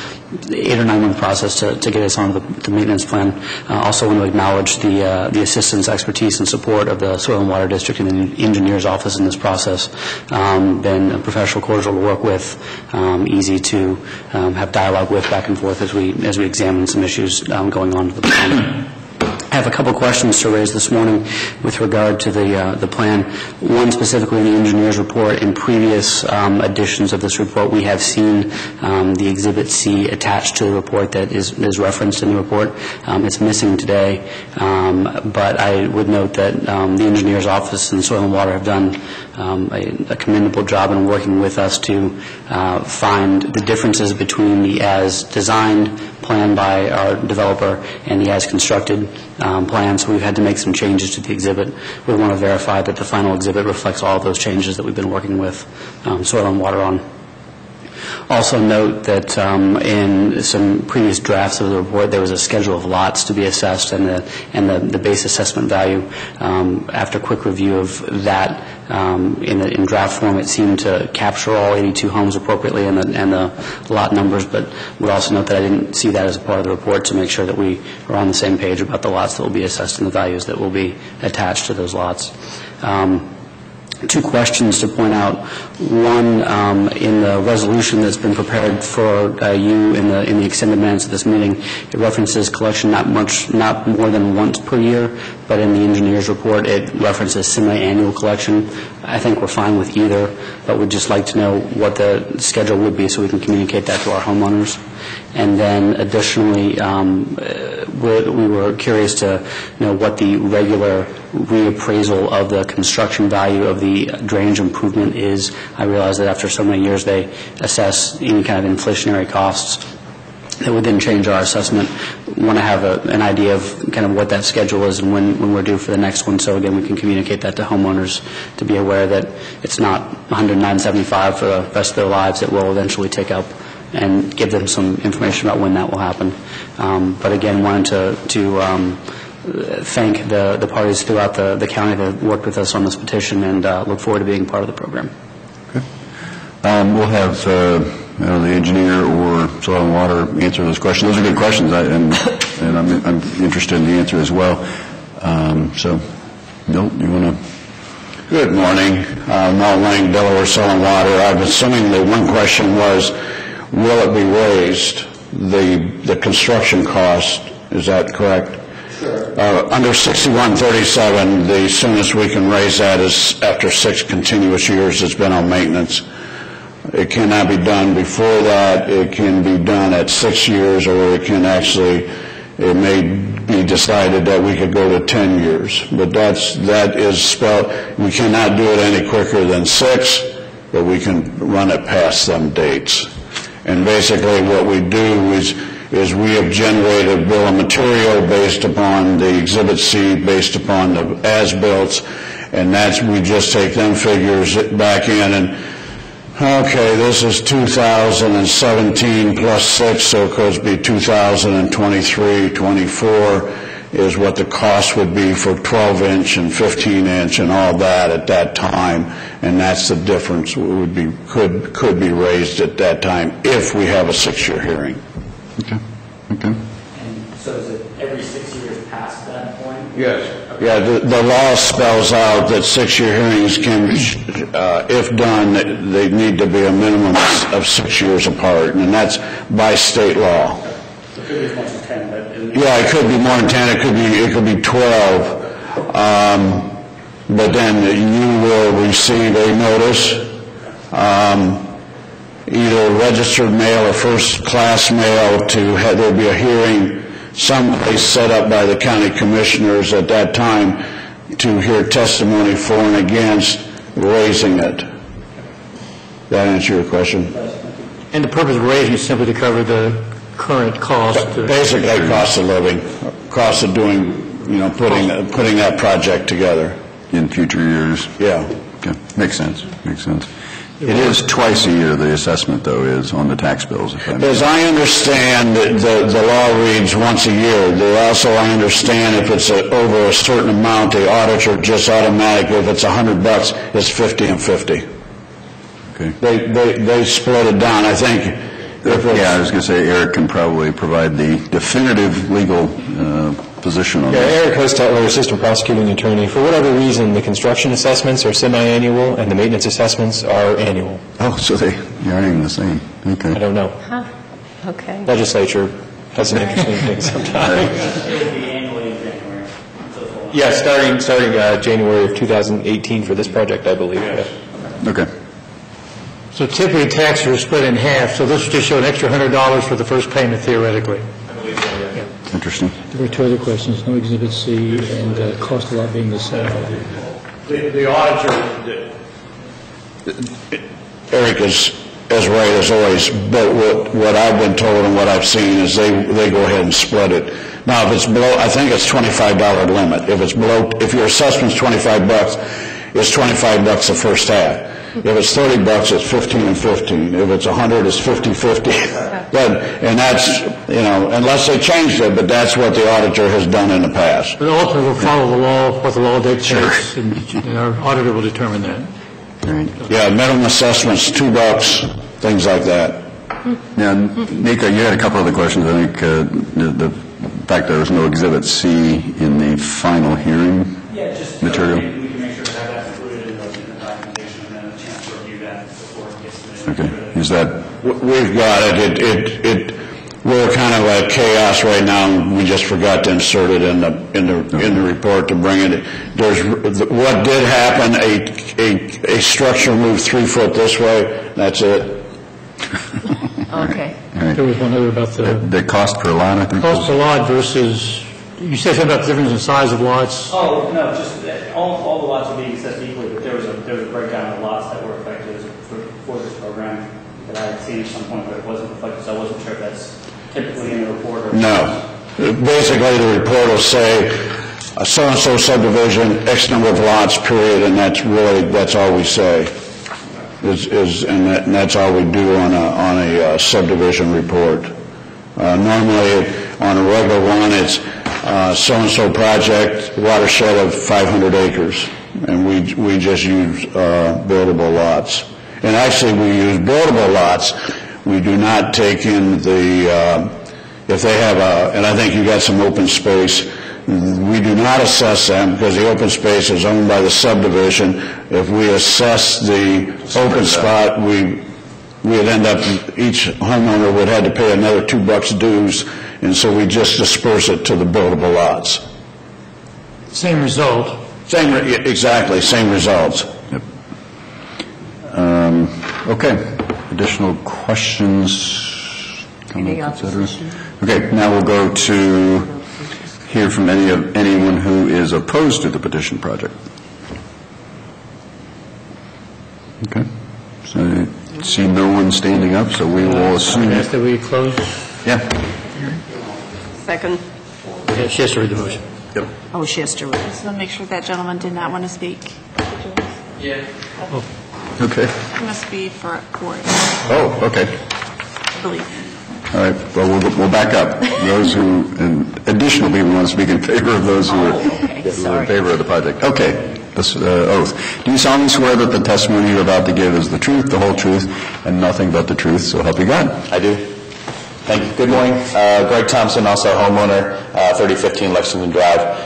8 or 9 month process to get us on the maintenance plan. Also want to acknowledge the assistance, expertise, and support of the Soil and Water District and the Engineer's Office in this process. Been a professional, cordial to work with, easy to have dialogue with back and forth as we examine some issues going on with the plan. I have a couple questions to raise this morning with regard to the plan. One specifically in the engineer's report. In previous editions of this report, we have seen the Exhibit C attached to the report that is referenced in the report. It's missing today, but I would note that the engineer's office and Soil and Water have done a commendable job in working with us to find the differences between the as-designed plan by our developer and the as-constructed plan, so we've had to make some changes to the exhibit. We want to verify that the final exhibit reflects all of those changes that we've been working with soil and water on. Also note that in some previous drafts of the report, there was a schedule of lots to be assessed and the base assessment value. After quick review of that, in draft form, it seemed to capture all 82 homes appropriately and the lot numbers, but would also note that I didn't see that as a part of the report to make sure that we are on the same page about the lots that will be assessed and the values that will be attached to those lots. Two questions to point out. One, in the resolution that's been prepared for you in the extended minutes of this meeting, it references collection not more than once per year, but in the engineer's report it references semi-annual collection. I think we're fine with either, but we'd just like to know what the schedule would be so we can communicate that to our homeowners. And then additionally, we were curious to know what the regular reappraisal of the construction value of the drainage improvement is. I realize that after so many years they assess any kind of inflationary costs that would then change our assessment. We want to have an idea of kind of what that schedule is and when we're due for the next one, so again we can communicate that to homeowners to be aware that it's not $109.75 for the rest of their lives. It will eventually take up and give them some information about when that will happen. But again, wanted to thank the parties throughout the county that worked with us on this petition and look forward to being part of the program. Okay. We'll have the engineer or soil and water answer those questions. Those are good questions, and I'm interested in the answer as well. So, Bill, you want to? Good morning. Mel Lang, Delaware Soil and Water. I'm assuming the one question was, will it be raised, the construction cost? Is that correct? Sure. Under 6137, the soonest we can raise that is after 6 continuous years it's been on maintenance. It cannot be done before that. It can be done at 6 years, or it can actually, it may be decided that we could go to 10 years. But that is spelled, we cannot do it any quicker than 6, but we can run it past some dates. And basically what we do is we have generated a bill of material based upon the Exhibit C, based upon the as-built, and we just take them figures back in and, okay, this is 2017 plus 6, so it could be 2023, 24 is what the cost would be for 12-inch and 15-inch and all that at that time, and that's the difference. It could be raised at that time if we have a 6-year hearing. Okay. Okay. And so is it every 6 years past that point? Yes. Okay. Yeah, the law spells out that 6-year hearings can, if done, they need to be a minimum of 6 years apart, and that's by state law. It could be as much as 10, but yeah, it could be more than 10. It could be 12. But then you will receive a notice, either registered mail or first-class mail, to have there be a hearing someplace set up by the county commissioners at that time to hear testimony for and against raising it. That answer your question? And the purpose of raising is simply to cover the current cost. Basically, cost of living, cost of doing, putting that project together. In future years. Yeah. Okay. Makes sense. Makes sense. It is twice a year, the assessment, though, is on the tax bills. As I understand, the law reads once a year. I understand if it's over a certain amount, the auditor just automatically, if it's $100, it's 50 and 50. Okay. They split it down, I think. Yeah, I was going to say Eric can probably provide the definitive legal position on that. Eric Hostetler, Assistant Prosecuting Attorney. For whatever reason, the construction assessments are semi-annual and the maintenance assessments are annual. Oh, so they aren't even the same. Okay. I don't know. Huh. Okay. Legislature has an interesting thing sometimes. It would be annually in January. Yeah, starting January of 2018 for this project, I believe. Yes. Yeah. Okay. So typically taxes are split in half, so this would just show an extra $100 for the first payment theoretically. I believe so, yeah. Interesting. There were 2 other questions, no Exhibit C and cost of lot being the same. The auditor, Eric is as right as always, but what I've been told and what I've seen is they go ahead and split it. Now, if it's below, I think it's $25 limit. If it's below, if your assessment's $25, it's $25 the first half. If it's $30, it's 15 and 15. If it's 100, it's 50-50. And that's, unless they changed it, but that's what the auditor has done in the past. But ultimately, we'll follow the law, what the law dictates, and our auditor will determine that. Yeah, minimum assessments, $2, things like that. Now, Nico, you had a couple other questions. I think the fact there was no Exhibit C in the final hearing material. We can make sure to have that included in the documentation and then a chance to review that before it gets submitted. Okay. Is that? We've got it. We're kind of at chaos right now, and we just forgot to insert it in the report to bring it. What did happen? A structure moved 3 foot this way. That's it. Okay. There was one other about the cost per lot, I think. Cost per lot versus, you said something about the difference in size of lots. Oh, no, just all the lots are being assessed equally, but there was a breakdown of lots that were affected for this program that I had seen at some point, but it wasn't reflected, so I wasn't sure if that's typically in the report or... No. Basically, the report will say a so-and-so subdivision, X number of lots, period, and that's all we say. And that's all we do on a subdivision report. Normally, on a regular one, it's so-and-so project, watershed of 500 acres, and we just use buildable lots. And actually, we use buildable lots. We do not take in if they have and I think you got some open space, we do not assess them because the open space is owned by the subdivision. If we assess the open spot, we would end up, each homeowner would have to pay another $2 dues, and so we just disperse it to the buildable lots. Same result. Exactly, same results. Yep. Okay. Additional questions? Comments, etc.? Okay, now we'll go to hear from anyone who is opposed to the petition project. Okay. So I see no one standing up, so we will assume... I ask that we close. Yeah. Second. Yeah, she has to read the motion. Yep. Oh, she has to read. Just want to make sure that gentleman did not want to speak. Yeah. Okay. It must be for it, Oh, okay. I believe. All right. Well, we'll back up. Those who, and additional people want to speak in favor of those who are in favor of the project. Okay. This oath. Do you solemnly swear that the testimony you're about to give is the truth, the whole truth, and nothing but the truth, so help you God? I do. Thank you. Good morning. Greg Thompson, also a homeowner, 3015 Lexington Drive.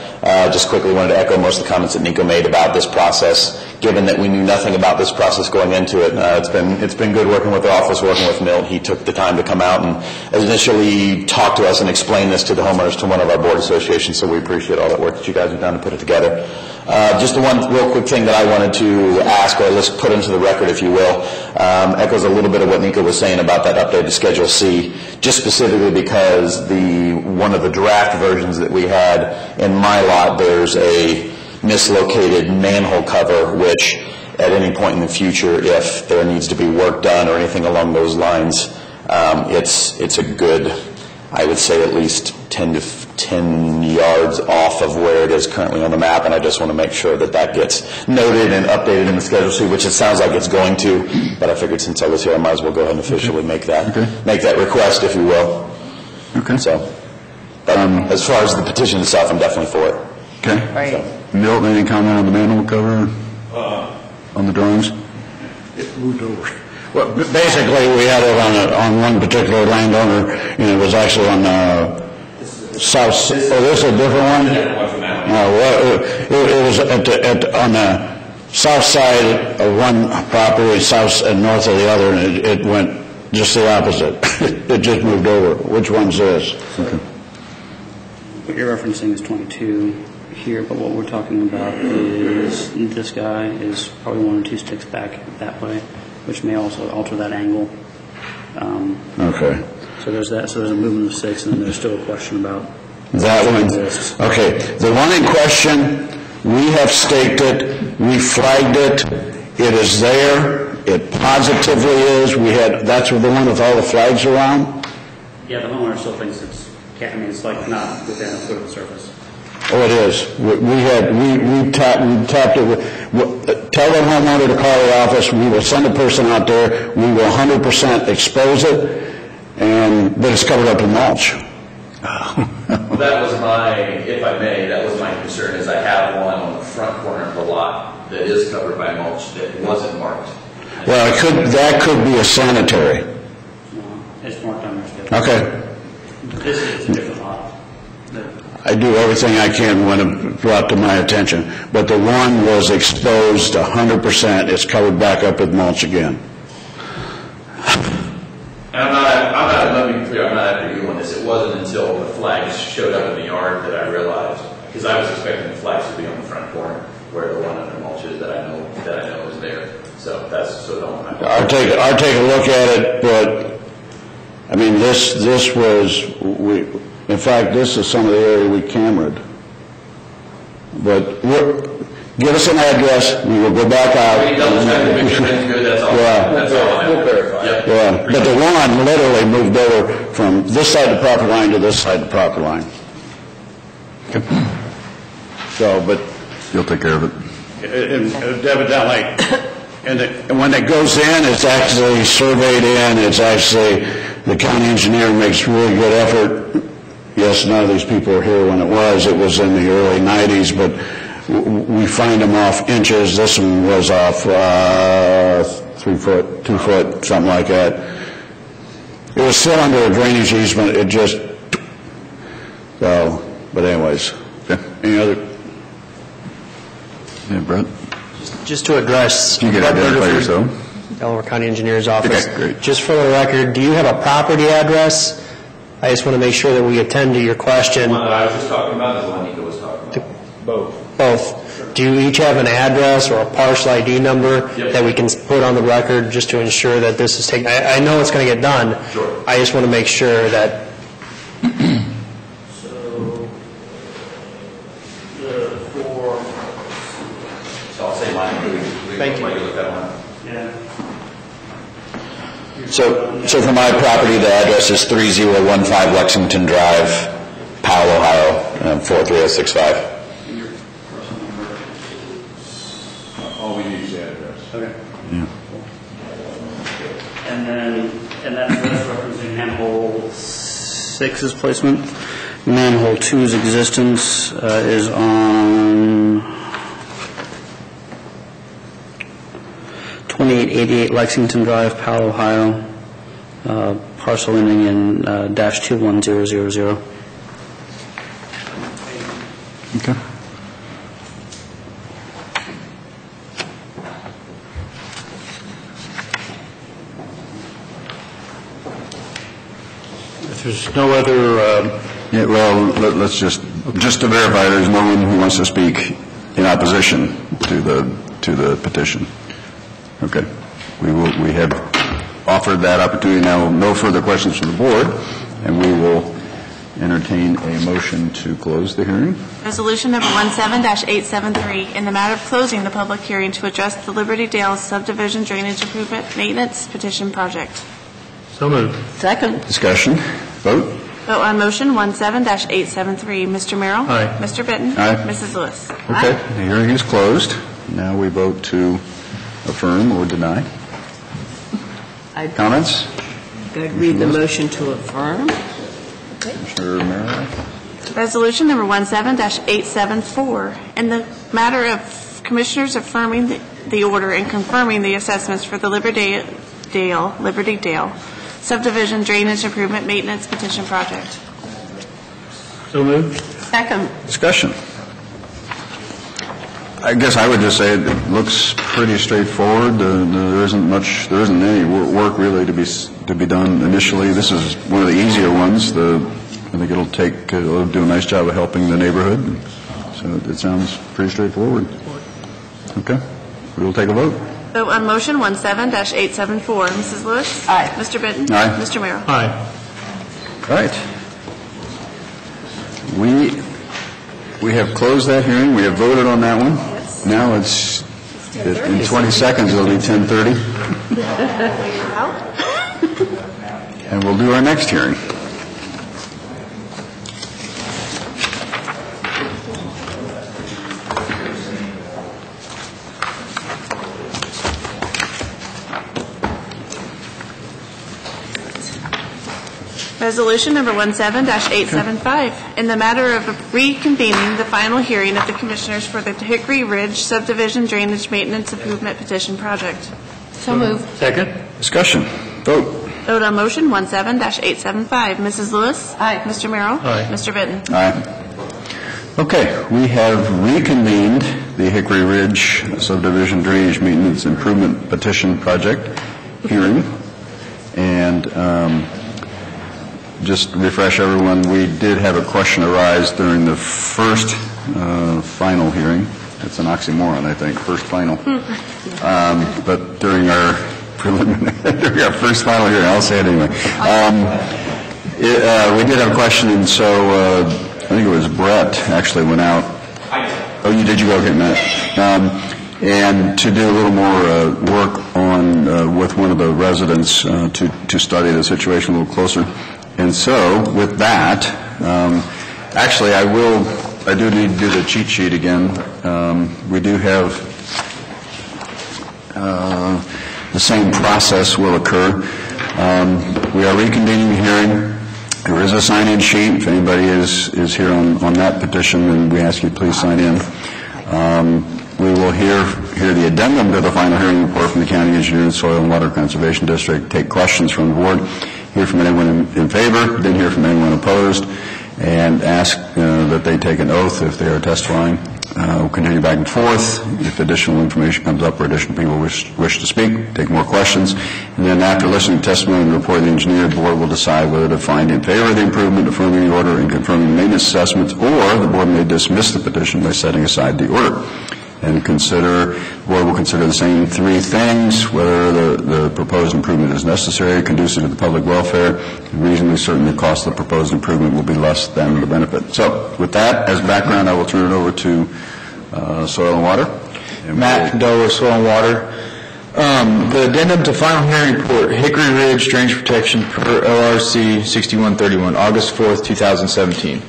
Just quickly wanted to echo most of the comments that Nico made about this process. Given that we knew nothing about this process going into it, it's been good working with the office, working with Milt. He took the time to come out and initially talk to us and explain this to the homeowners to one of our board associations, so we appreciate all that work that you guys have done to put it together. Just the one real quick thing that I wanted to ask, or let's put into the record, if you will, echoes a little bit of what Nico was saying about that updated Schedule C, just specifically because one of the draft versions that we had in my lot, there's a mislocated manhole cover, which at any point in the future, if there needs to be work done or anything along those lines, it's a good, I would say, at least 10 yards off of where it is currently on the map, and I just want to make sure that that gets noted and updated in the Schedule C, which it sounds like it's going to, but I figured since I was here, I might as well go ahead and officially make that request, if you will. Okay. So, but as far as the petition itself, I'm definitely for it. Okay. Right. So, Milt, any comment on the manhole cover on the drawings? It moved over. Well, basically, we had it on one particular landowner, and it was actually on the south. Oh, this is a different one? No, it was on the south side of one property, south and north of the other, and it went just the opposite. It just moved over. Which one's this? Okay. What you're referencing is 22 here, but what we're talking about is this guy is probably 1 or 2 sticks back that way, which may also alter that angle. Okay. So there's that. So there's a movement of 6, and then there's still a question about that one. Okay. The one in question, we have staked it, we flagged it, it is there, it positively is. That's the one with all the flags around? Yeah, the homeowner still thinks it's it's like not within a foot of the surface. Oh, it is. We tapped it. Tell the homeowner to call the office. We will send a person out there. We will 100% expose it, but it's covered up in mulch. Well, that was if I may, that was my concern, is I have one on the front corner of the lot that is covered by mulch that wasn't marked. Well, that could be a sanitary. No, it's marked on your schedule. Okay. This is a different lot. I do everything I can when it's brought to my attention, but the one was exposed 100%. It's covered back up with mulch again. And let me be clear, I'm not after you on this. It wasn't until the flags showed up in the yard that I realized, because I was expecting the flags to be on the front corner where the one under mulch is that I know is there. So don't. I'll take a look at it, but I mean this was in fact this is some of the area we cameraed. But give us an address. We will go back out. Double check to make sure everything's good. That's all. Yeah. That's all. We'll verify. Yep. Yeah. But the one literally moved over from this side of the property line to this side of the property line. So, but you'll take care of it. Evidently, and when it goes in, it's actually surveyed in. It's actually the county engineer makes really good effort. Yes, none of these people were here when it was. It was in the early 90s, but we find them off inches. This one was off 3 foot, 2 foot, something like that. It was still under a drainage easement. It just, but anyways. Okay. Any other? Yeah, Brent? Just to address... You can identify yourself. Delaware County Engineer's Office. Okay, great. Just for the record, do you have a property address? I just want to make sure that we attend to your question. The one that I was just talking about is the one Nico was talking about. Both. Do you each have an address or a parcel ID number that we can put on the record just to ensure that this is taken? I know it's going to get done. Sure. I just want to make sure that... So I'll say mine. Thank you. Look that one. Yeah. So for my property, the address is 3015 Lexington Drive, Powell, Ohio, 43065. All we need is the address. Okay. Yeah. And that's representing manhole 6's placement. Manhole 2's existence is on 2888 Lexington Drive, Powell, Ohio, parcel ending in -21000. Okay. If there's no other... Yeah, well, let's just to verify, there's no one who wants to speak in opposition to the petition. Okay. We have offered that opportunity now. No further questions from the board, and we will entertain a motion to close the hearing. Resolution number 17-873, in the matter of closing the public hearing to address the Liberty Dale subdivision drainage improvement maintenance petition project. So moved. Second. Discussion. Vote. Vote on motion 17-873. Mr. Merrill? Aye. Mr. Bitton? Aye. Mrs. Lewis? Okay. The hearing is closed. Now we vote to affirm or deny. Comments? I'd read the motion to affirm. Commissioner Merrill? Resolution number 17-874, in the matter of Commissioners affirming the order and confirming the assessments for the Liberty Dale subdivision drainage improvement maintenance petition project. So moved. Second. Discussion. I guess I would just say it looks pretty straightforward. There isn't any work really to be done initially. This is one of the easier ones. I think it'll do a nice job of helping the neighborhood. So it sounds pretty straightforward. Okay. We will take a vote. Vote on motion 17-874. Mrs. Lewis? Aye. Mr. Bitton? Aye. Mr. Merrill? Aye. All right. We have closed that hearing. We have voted on that one. Yes. Now it's in 20 seconds it'll be 10:30. And we'll do our next hearing. Resolution number 17-875, in the matter of reconvening the final hearing of the Commissioners for the Hickory Ridge Subdivision Drainage Maintenance Improvement Petition Project. So moved. Second. Discussion. Vote. Vote on motion 17-875. Mrs. Lewis? Aye. Mr. Merrill? Aye. Mr. Vinton? Aye. Okay, we have reconvened the Hickory Ridge Subdivision Drainage Maintenance Improvement Petition Project hearing. And just to refresh everyone, we did have a question arise during the first final hearing. It's an oxymoron, I think, first final. But during our during our first final hearing, I'll say it anyway. We did have a question, and so I think it was Brett actually went out. Oh, you did? You go? Okay, Matt. And to do a little more work on with one of the residents to study the situation a little closer. And so, with that, actually, I do need to do the cheat sheet again. We do have the same process will occur. We are reconvening the hearing. There is a sign-in sheet. If anybody is here on that petition, then we ask you to please sign in. We will hear the addendum to the final hearing report from the County Engineer and Soil and Water Conservation District, take questions from the board, hear from anyone in favor, then hear from anyone opposed, and ask that they take an oath if they are testifying. We'll continue back and forth. If additional information comes up or additional people wish to speak, take more questions. And then after listening to testimony and report of the engineer, the board will decide whether to find in favor of the improvement, affirming the order, and confirming the maintenance assessments, or the board may dismiss the petition by setting aside the order. And the board will consider the same three things: whether the proposed improvement is necessary, conducive to the public welfare, and reasonably certain the cost of the proposed improvement will be less than the benefit. So, with that as background, I will turn it over to Soil and Water. Matt from Delaware Soil and Water. The addendum to final hearing report, Hickory Ridge Drainage Protection per ORC 6131, August 4th, 2017.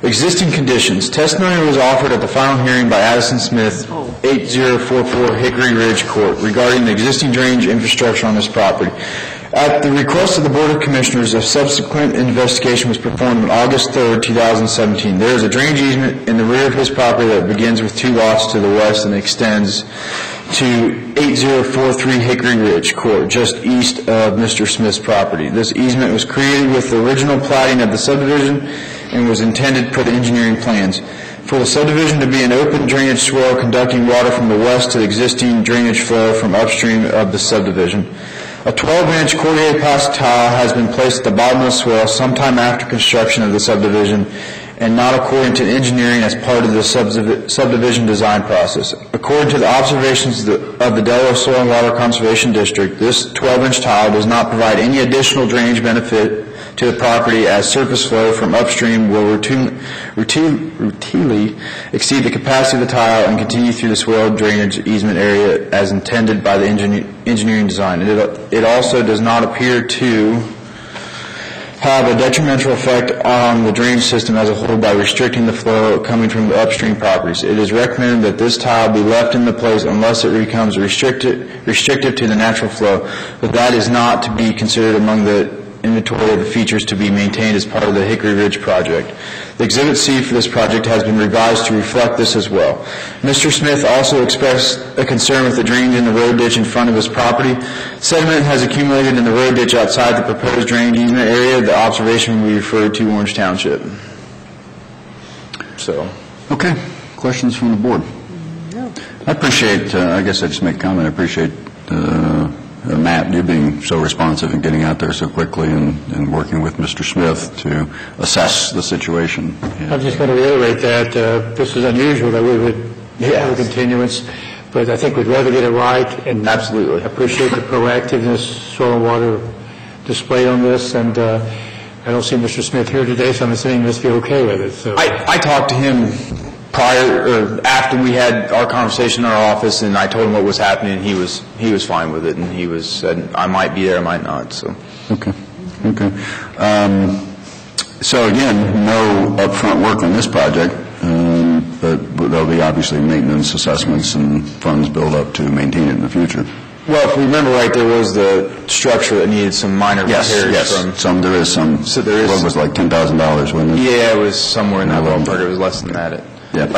Existing conditions. Testimony was offered at the final hearing by Addison Smith, 8044 Hickory Ridge Court, regarding the existing drainage infrastructure on this property. At the request of the Board of Commissioners, a subsequent investigation was performed on August 3rd, 2017. There is a drainage easement in the rear of his property that begins with two lots to the west and extends to 8043 Hickory Ridge Court, just east of Mr. Smith's property. This easement was created with the original platting of the subdivision and was intended per the engineering plans. For the subdivision to be an open drainage swale conducting water from the west to the existing drainage flow from upstream of the subdivision. A 12-inch Cordier plastic tile has been placed at the bottom of the swale sometime after construction of the subdivision and not according to engineering as part of the subdivision design process. According to the observations of the Delaware Soil and Water Conservation District, this 12-inch tile does not provide any additional drainage benefit to the property, as surface flow from upstream will routinely exceed the capacity of the tile and continue through the swale drainage easement area as intended by the engineering design. It also does not appear to have a detrimental effect on the drainage system as a whole by restricting the flow coming from the upstream properties. It is recommended that this tile be left in the place unless it becomes restrictive to the natural flow, but that is not to be considered among the inventory of the features to be maintained as part of the Hickory Ridge project. The Exhibit C for this project has been revised to reflect this as well. Mr. Smith also expressed a concern with the drainage in the road ditch in front of his property. Sediment has accumulated in the road ditch outside the proposed drainage easement area. The observation we referred to Orange Township. So. Okay. Questions from the board? No. I appreciate, I guess I'd just make a comment, I appreciate Matt, you being so responsive and getting out there so quickly and working with Mr. Smith to assess the situation. I'm just going to reiterate that this is unusual that we would have a continuance, but I think we'd rather get it right, and absolutely appreciate the proactiveness Soil and Water displayed on this. And I don't see Mr. Smith here today, so I'm assuming he must be okay with it. So I talked to him after we had our conversation in our office, and I told him what was happening, and he was fine with it, and he said I might be there, I might not. So okay. So again, no upfront work on this project, but there'll be obviously maintenance assessments and funds built up to maintain it in the future. Well, if we remember right, there was the structure that needed some minor repairs. There is some. So there is. What was like $10,000, wasn't it? Yeah, it was somewhere in that ballpark. It was less than that.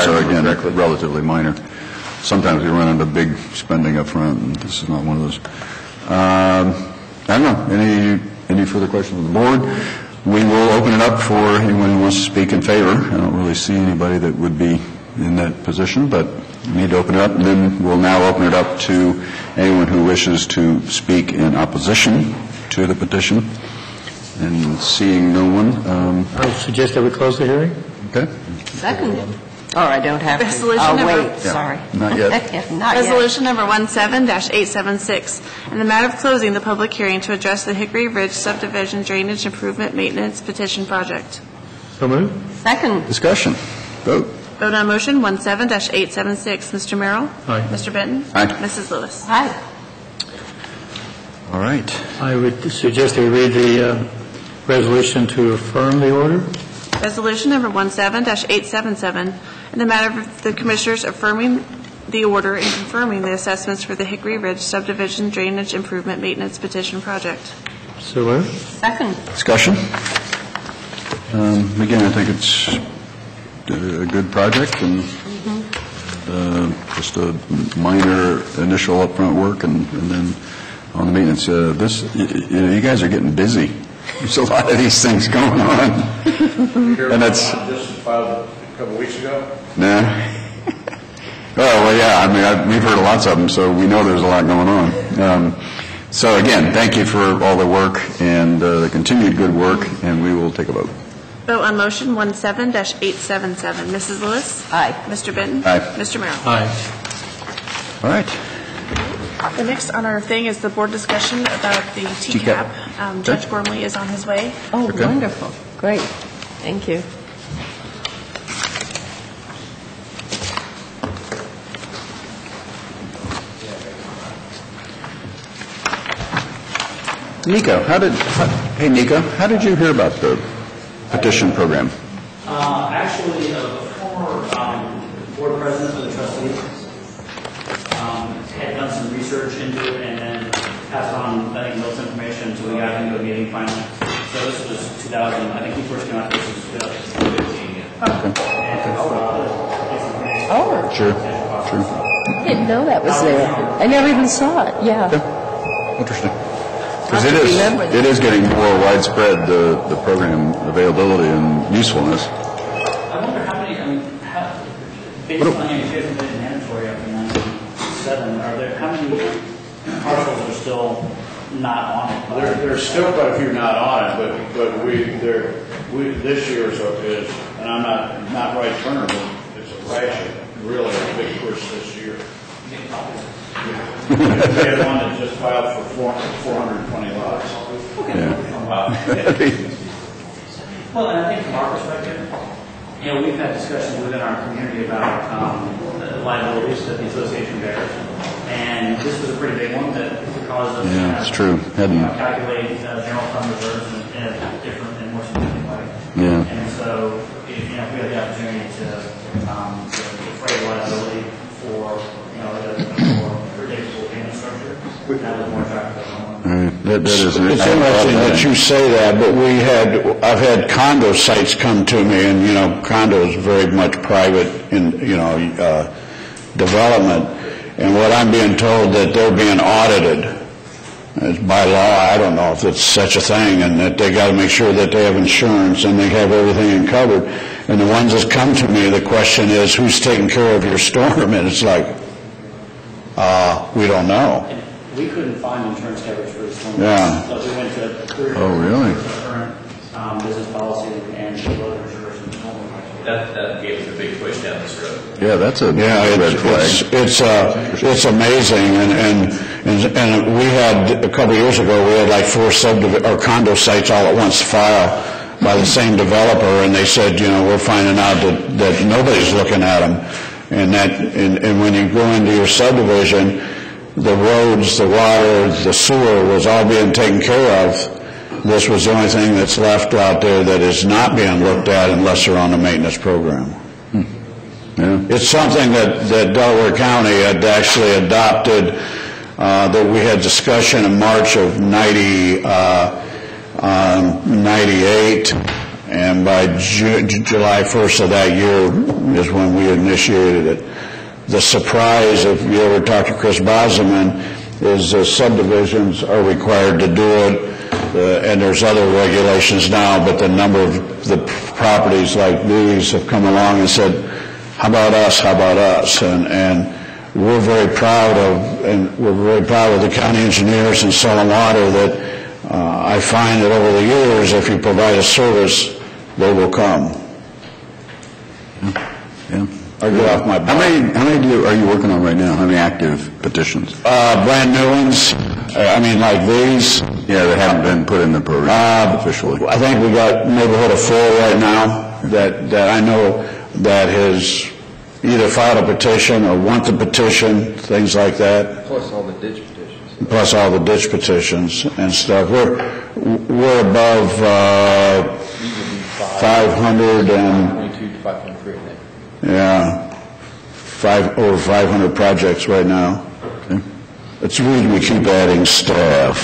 So again, relatively minor. Sometimes we run into big spending up front, and this is not one of those. I don't know. Any further questions on the board? We will open it up for anyone who wants to speak in favor. I don't really see anybody that would be in that position, but we need to open it up, and then we'll now open it up to anyone who wishes to speak in opposition to the petition. And seeing no one... I would suggest that we close the hearing. Okay. Second. I don't have to. Sorry. Not yet. Resolution number 17-876, in the matter of closing the public hearing to address the Hickory Ridge Subdivision Drainage Improvement Maintenance Petition Project. So moved. Second. Discussion. Vote. Vote on motion 17-876. Mr. Merrill? Aye. Mr. Benton? Aye. Mrs. Lewis? Aye. All right. I would suggest that we read the resolution to affirm the order. Resolution number 17-877, in the matter of the Commissioners affirming the order and confirming the assessments for the Hickory Ridge Subdivision Drainage Improvement Maintenance Petition Project. So moved. Second. Discussion. Again, I think it's a good project, and just a minor initial upfront work, and then on the maintenance. You guys are getting busy. There's a lot of these things going on. And that's just filed a couple weeks ago. Nah. Well, yeah. I mean, we've heard lots of them, so we know there's a lot going on. So again, thank you for all the work and the continued good work, and we will take a vote. Vote on motion 17-877. Mrs. Lewis? Aye. Mr. Benton? Aye. Mr. Merrill? Aye. All right. The next on our thing is the board discussion about the TCAP. Judge Gormley is on his way. Oh, wonderful. Great. Thank you. Nico, how did you hear about the petition program? Actually, a former board president of the trustees had done some research into it and then passed on, I think, most information until we got into a meeting finally. So this was 2000, I think we first came out, this was 2015. True. I didn't know that was there. I never even saw it. Yeah. Interesting. Because it is getting more widespread, the program availability and usefulness. I wonder how many, based on the education that is mandatory after 1997, how many parcels are still not on it? There's still quite a few not on it, but we this year is, and I'm not right term, but it's a ration, really a big push this year. We had one that just filed for 420 lots. Okay. Yeah. Wow. Well, and I think from our perspective, we've had discussions within our community about the liabilities that the association bears. And this was a pretty big one that because of it's true. Calculate general fund reserves in a different and more significant way. Yeah. And so, if we had the opportunity to defray liability for predictable payment structure, that was more attractive. It's interesting that you say that, but I've had condo sites come to me, and condo is very much private in development, and what I'm being told that they're being audited. It's by law, I don't know if it's such a thing, and that they got to make sure that they have insurance and they have everything covered. And the ones that come to me, the question is, who's taking care of your storm? And it's like, we don't know. And we couldn't find insurance coverage for the storm. Yeah. So we went to really? current business policy and the other insurers and storm. That gave us a big push down this road. Yeah, that's a red flag. It's amazing, and we had a couple of years ago we had like 4 condo sites all at once file by the same developer, and they said we're finding out that nobody's looking at them, and when you go into your subdivision, the roads, the water, the sewer was all being taken care of. This was the only thing that's left out there that is not being looked at unless they're on the maintenance program. Yeah. It's something that Delaware County had actually adopted that we had discussion in March of 98, and by July 1st of that year is when we initiated it. The surprise, if you ever talk to Chris Bosman, is subdivisions are required to do it, and there's other regulations now, but the number of the properties like these have come along and said, how about us, how about us? And we're very proud of the county engineers and Soil and Water that I find that over the years, if you provide a service, they will come. Yeah. Or get off my back. How many are you working on right now? How many active petitions? Brand new ones. I mean, like these. Yeah, they haven't been put in the program officially. I think we got a neighborhood of 4 right now that I know that has either filed a petition or want to petition, things like that. Plus all the ditch petitions. Plus all the ditch petitions and stuff. We're above 500 and 22 to 503, I think. yeah, over 500 projects right now. Okay. It's the reason we keep adding staff.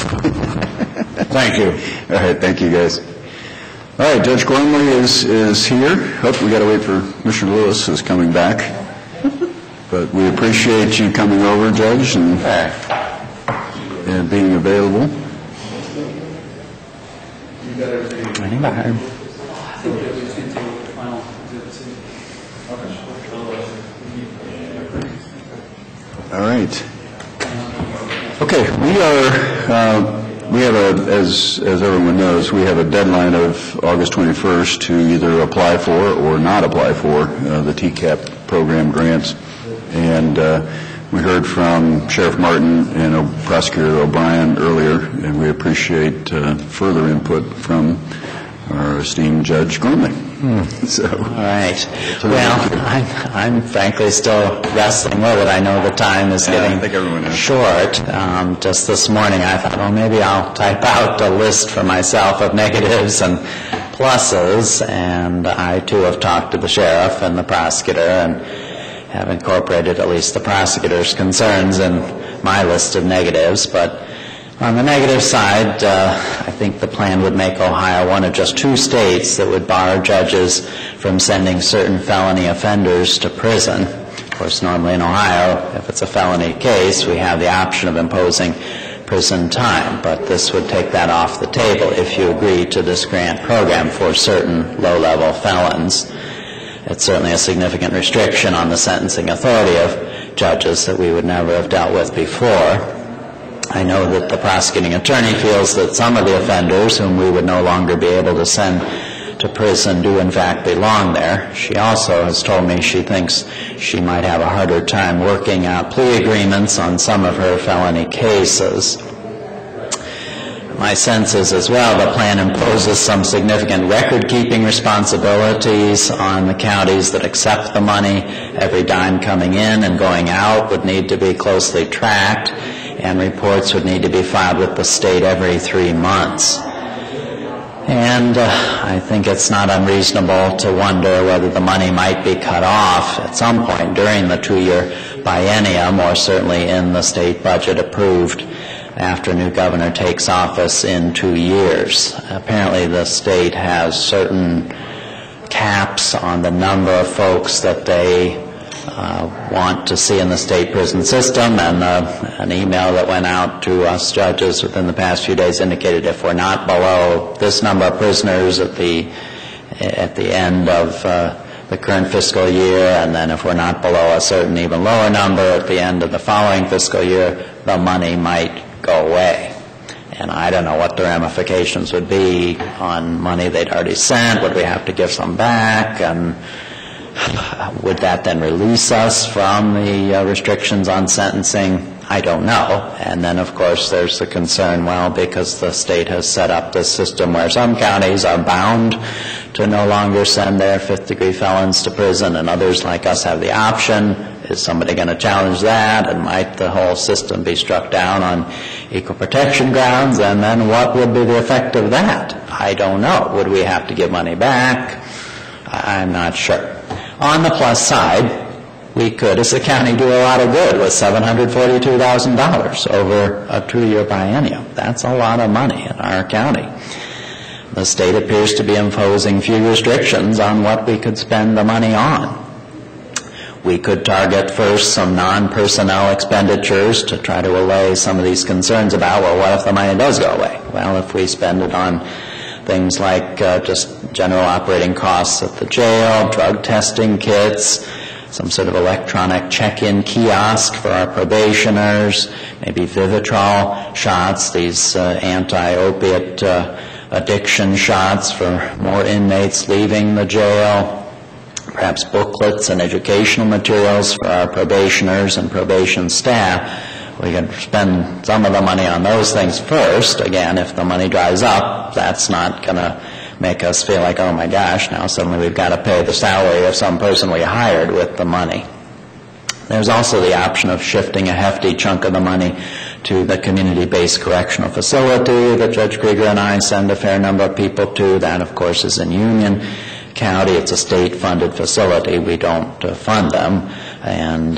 Thank you. All right, thank you, guys. All right, Judge Gormley is here. Hope we got to wait for Commissioner Lewis, who's coming back. But we appreciate you coming over, Judge, and being available. Running behind. All right. Okay, we have as everyone knows, we have a deadline of August 21st to either apply for or not apply for the TCAP program grants. And we heard from Sheriff Martin and Prosecutor O'Brien earlier, and we appreciate further input from our esteemed Judge Gormley. So, all right. Well, I'm frankly still wrestling with it. I know the time is getting short. Just this morning I thought, well, maybe I'll type out a list for myself of negatives and pluses, and I too have talked to the sheriff and the prosecutor and have incorporated at least the prosecutor's concerns in my list of negatives. But on the negative side, I think the plan would make Ohio one of just 2 states that would bar judges from sending certain felony offenders to prison. Of course, normally in Ohio, if it's a felony case, we have the option of imposing prison time, but this would take that off the table if you agree to this grant program for certain low-level felons. It's certainly a significant restriction on the sentencing authority of judges that we would never have dealt with before. I know that the prosecuting attorney feels that some of the offenders whom we would no longer be able to send to prison do in fact belong there. She also has told me she thinks she might have a harder time working out plea agreements on some of her felony cases. My sense is as well the plan imposes some significant record-keeping responsibilities on the counties that accept the money. Every dime coming in and going out would need to be closely tracked, and reports would need to be filed with the state every 3 months. And I think it's not unreasonable to wonder whether the money might be cut off at some point during the 2-year biennium, or certainly in the state budget approved after a new governor takes office in 2 years. Apparently the state has certain caps on the number of folks that they want to see in the state prison system, and an email that went out to us judges within the past few days indicated if we're not below this number of prisoners at the end of the current fiscal year, and then if we're not below a certain even lower number at the end of the following fiscal year, the money might go away. And I don't know what the ramifications would be on money they'd already sent. Would we have to give some back? And would that then release us from the restrictions on sentencing? I don't know. And then, of course, there's the concern, well, because the state has set up this system where some counties are bound to no longer send their fifth-degree felons to prison, and others like us have the option. Is somebody going to challenge that? And might the whole system be struck down on equal protection grounds? And then what would be the effect of that? I don't know. Would we have to give money back? I'm not sure. On the plus side, we could, as a county, do a lot of good with $742,000 over a 2-year biennium. That's a lot of money in our county. The state appears to be imposing few restrictions on what we could spend the money on. We could target first some non-personnel expenditures to try to allay some of these concerns about, well, what if the money does go away? Well, if we spend it on things like just general operating costs at the jail, drug testing kits, some sort of electronic check-in kiosk for our probationers, maybe Vivitrol shots, these anti-opiate addiction shots for more inmates leaving the jail, perhaps booklets and educational materials for our probationers and probation staff. We can spend some of the money on those things first. Again, if the money dries up, that's not going to make us feel like, oh my gosh, now suddenly we've got to pay the salary of some person we hired with the money. There's also the option of shifting a hefty chunk of the money to the community-based correctional facility that Judge Krieger and I send a fair number of people to. That, of course, is in Union County. It's a state-funded facility. We don't fund them. And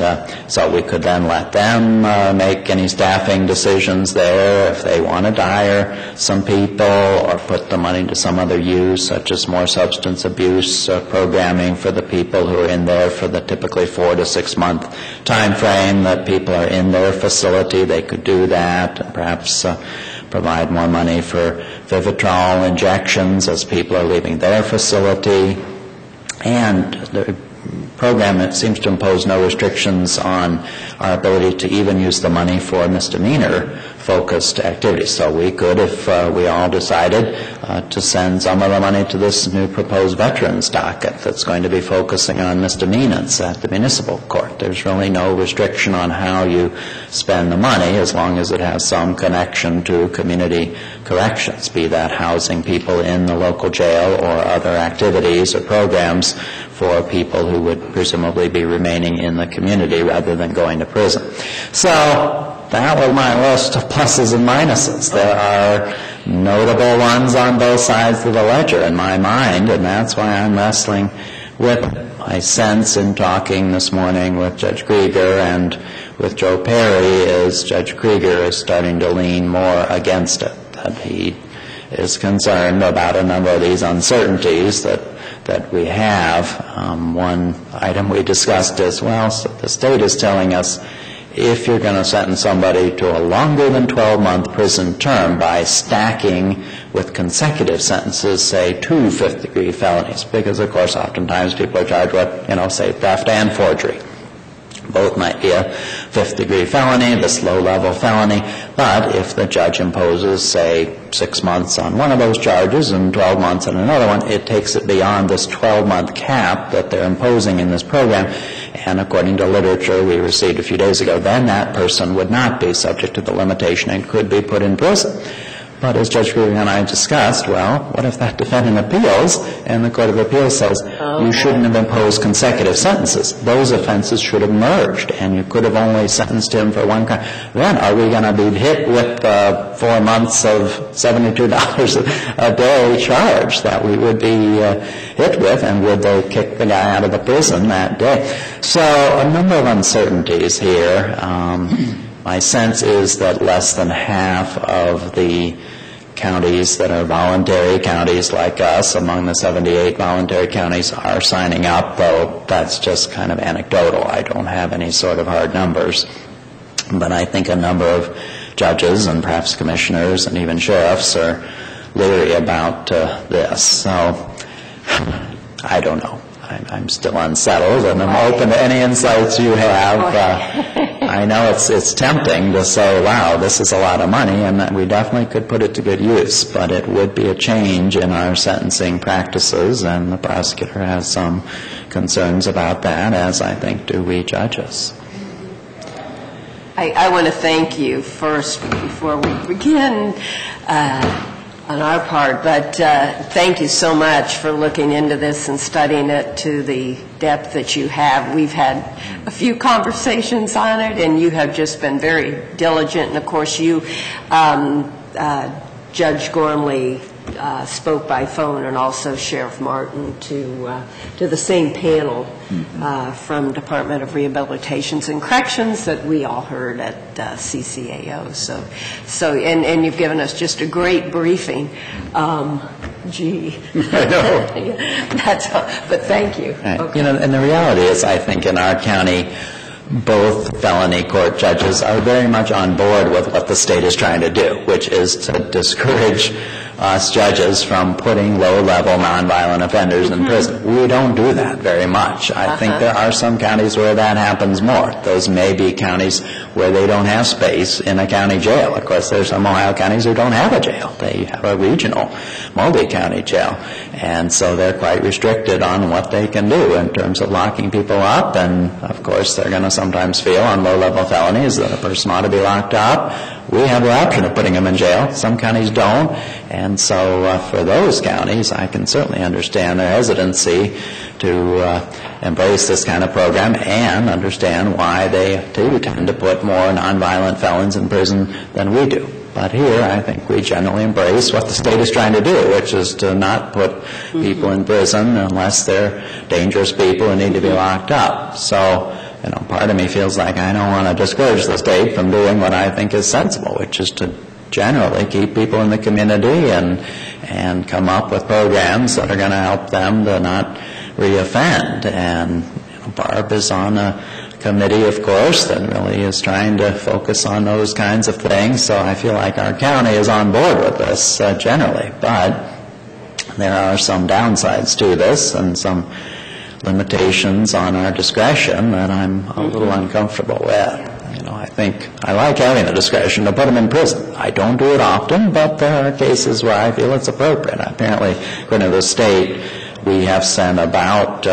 so we could then let them make any staffing decisions there if they wanted to hire some people or put the money to some other use, such as more substance abuse programming for the people who are in there for the typically 4 to 6 month time frame that people are in their facility. They could do that, and perhaps provide more money for Vivitrol injections as people are leaving their facility. And the program that seems to impose no restrictions on our ability to even use the money for misdemeanor-focused activities. So we could, if we all decided, to send some of the money to this new proposed veterans docket that's going to be focusing on misdemeanors at the municipal court. There's really no restriction on how you spend the money as long as it has some connection to community corrections, be that housing people in the local jail or other activities or programs for people who would presumably be remaining in the community rather than going to prison. So that was my list of pluses and minuses. There are notable ones on both sides of the ledger in my mind, and that's why I'm wrestling with it. My sense in talking this morning with Judge Krieger and with Joe Perry is Judge Krieger is starting to lean more against it, that he is concerned about a number of these uncertainties that we have. One item we discussed is, well, so the state is telling us if you're going to sentence somebody to a longer than 12-month prison term by stacking with consecutive sentences, say 2 fifth-degree felonies, because, of course, oftentimes people are charged with, say, theft and forgery. Both might be a fifth-degree felony, this low-level felony, but if the judge imposes, say, 6 months on one of those charges and 12 months on another one, it takes it beyond this 12-month cap that they're imposing in this program, and according to literature we received a few days ago, then that person would not be subject to the limitation and could be put in prison. But as Judge Krieger and I discussed, well, what if that defendant appeals and the Court of Appeals says you shouldn't have imposed consecutive sentences? Those offenses should have merged, and you could have only sentenced him for one crime. Then are we going to be hit with 4 months of $72 a day charge that we would be hit with, and would they kick the guy out of the prison that day? So a number of uncertainties here. My sense is that less than half of the counties that are voluntary counties like us, among the 78 voluntary counties, are signing up, though that's just kind of anecdotal. I don't have any sort of hard numbers. But I think a number of judges and perhaps commissioners and even sheriffs are leery about this. So I don't know. I'm still unsettled, and I'm open to any insights you have. I know it's tempting to say, wow, this is a lot of money, and that we definitely could put it to good use, but it would be a change in our sentencing practices, and the prosecutor has some concerns about that, as I think do we judges. I want to thank you first before we begin on our part, but thank you so much for looking into this and studying it to the depth that you have. We've had a few conversations on it, and you have just been very diligent. And, of course, you, Judge Gormley, spoke by phone, and also Sheriff Martin to the same panel from Department of Rehabilitations and Corrections that we all heard at CCAO. And you've given us just a great briefing. Gee. I know. That's all. But thank you. Right. Okay. You know, and the reality is, I think in our county, both felony court judges are very much on board with what the state is trying to do, which is to discourage us judges from putting low-level nonviolent offenders in prison. We don't do that very much. I think there are some counties where that happens more. Those may be counties where they don't have space in a county jail. Of course, there's some Ohio counties who don't have a jail. They have a regional multi-county jail. And so they're quite restricted on what they can do in terms of locking people up. And, of course, they're going to sometimes feel on low-level felonies that a person ought to be locked up. We have the option of putting them in jail. Some counties don't. And so for those counties, I can certainly understand their hesitancy to embrace this kind of program and understand why they do tend to put more nonviolent felons in prison than we do. But here, I think we generally embrace what the state is trying to do, which is to not put people in prison unless they're dangerous people who need to be locked up. So, you know, part of me feels like I don't want to discourage the state from doing what I think is sensible, which is to generally keep people in the community and come up with programs that are going to help them to not reoffend. And you know, Barb is on a committee, of course, that really is trying to focus on those kinds of things. So I feel like our county is on board with this generally. But there are some downsides to this and some limitations on our discretion that I'm a little uncomfortable with. You know, I think I like having the discretion to put them in prison. I don't do it often, but there are cases where I feel it's appropriate. Apparently, according to the state, we have sent about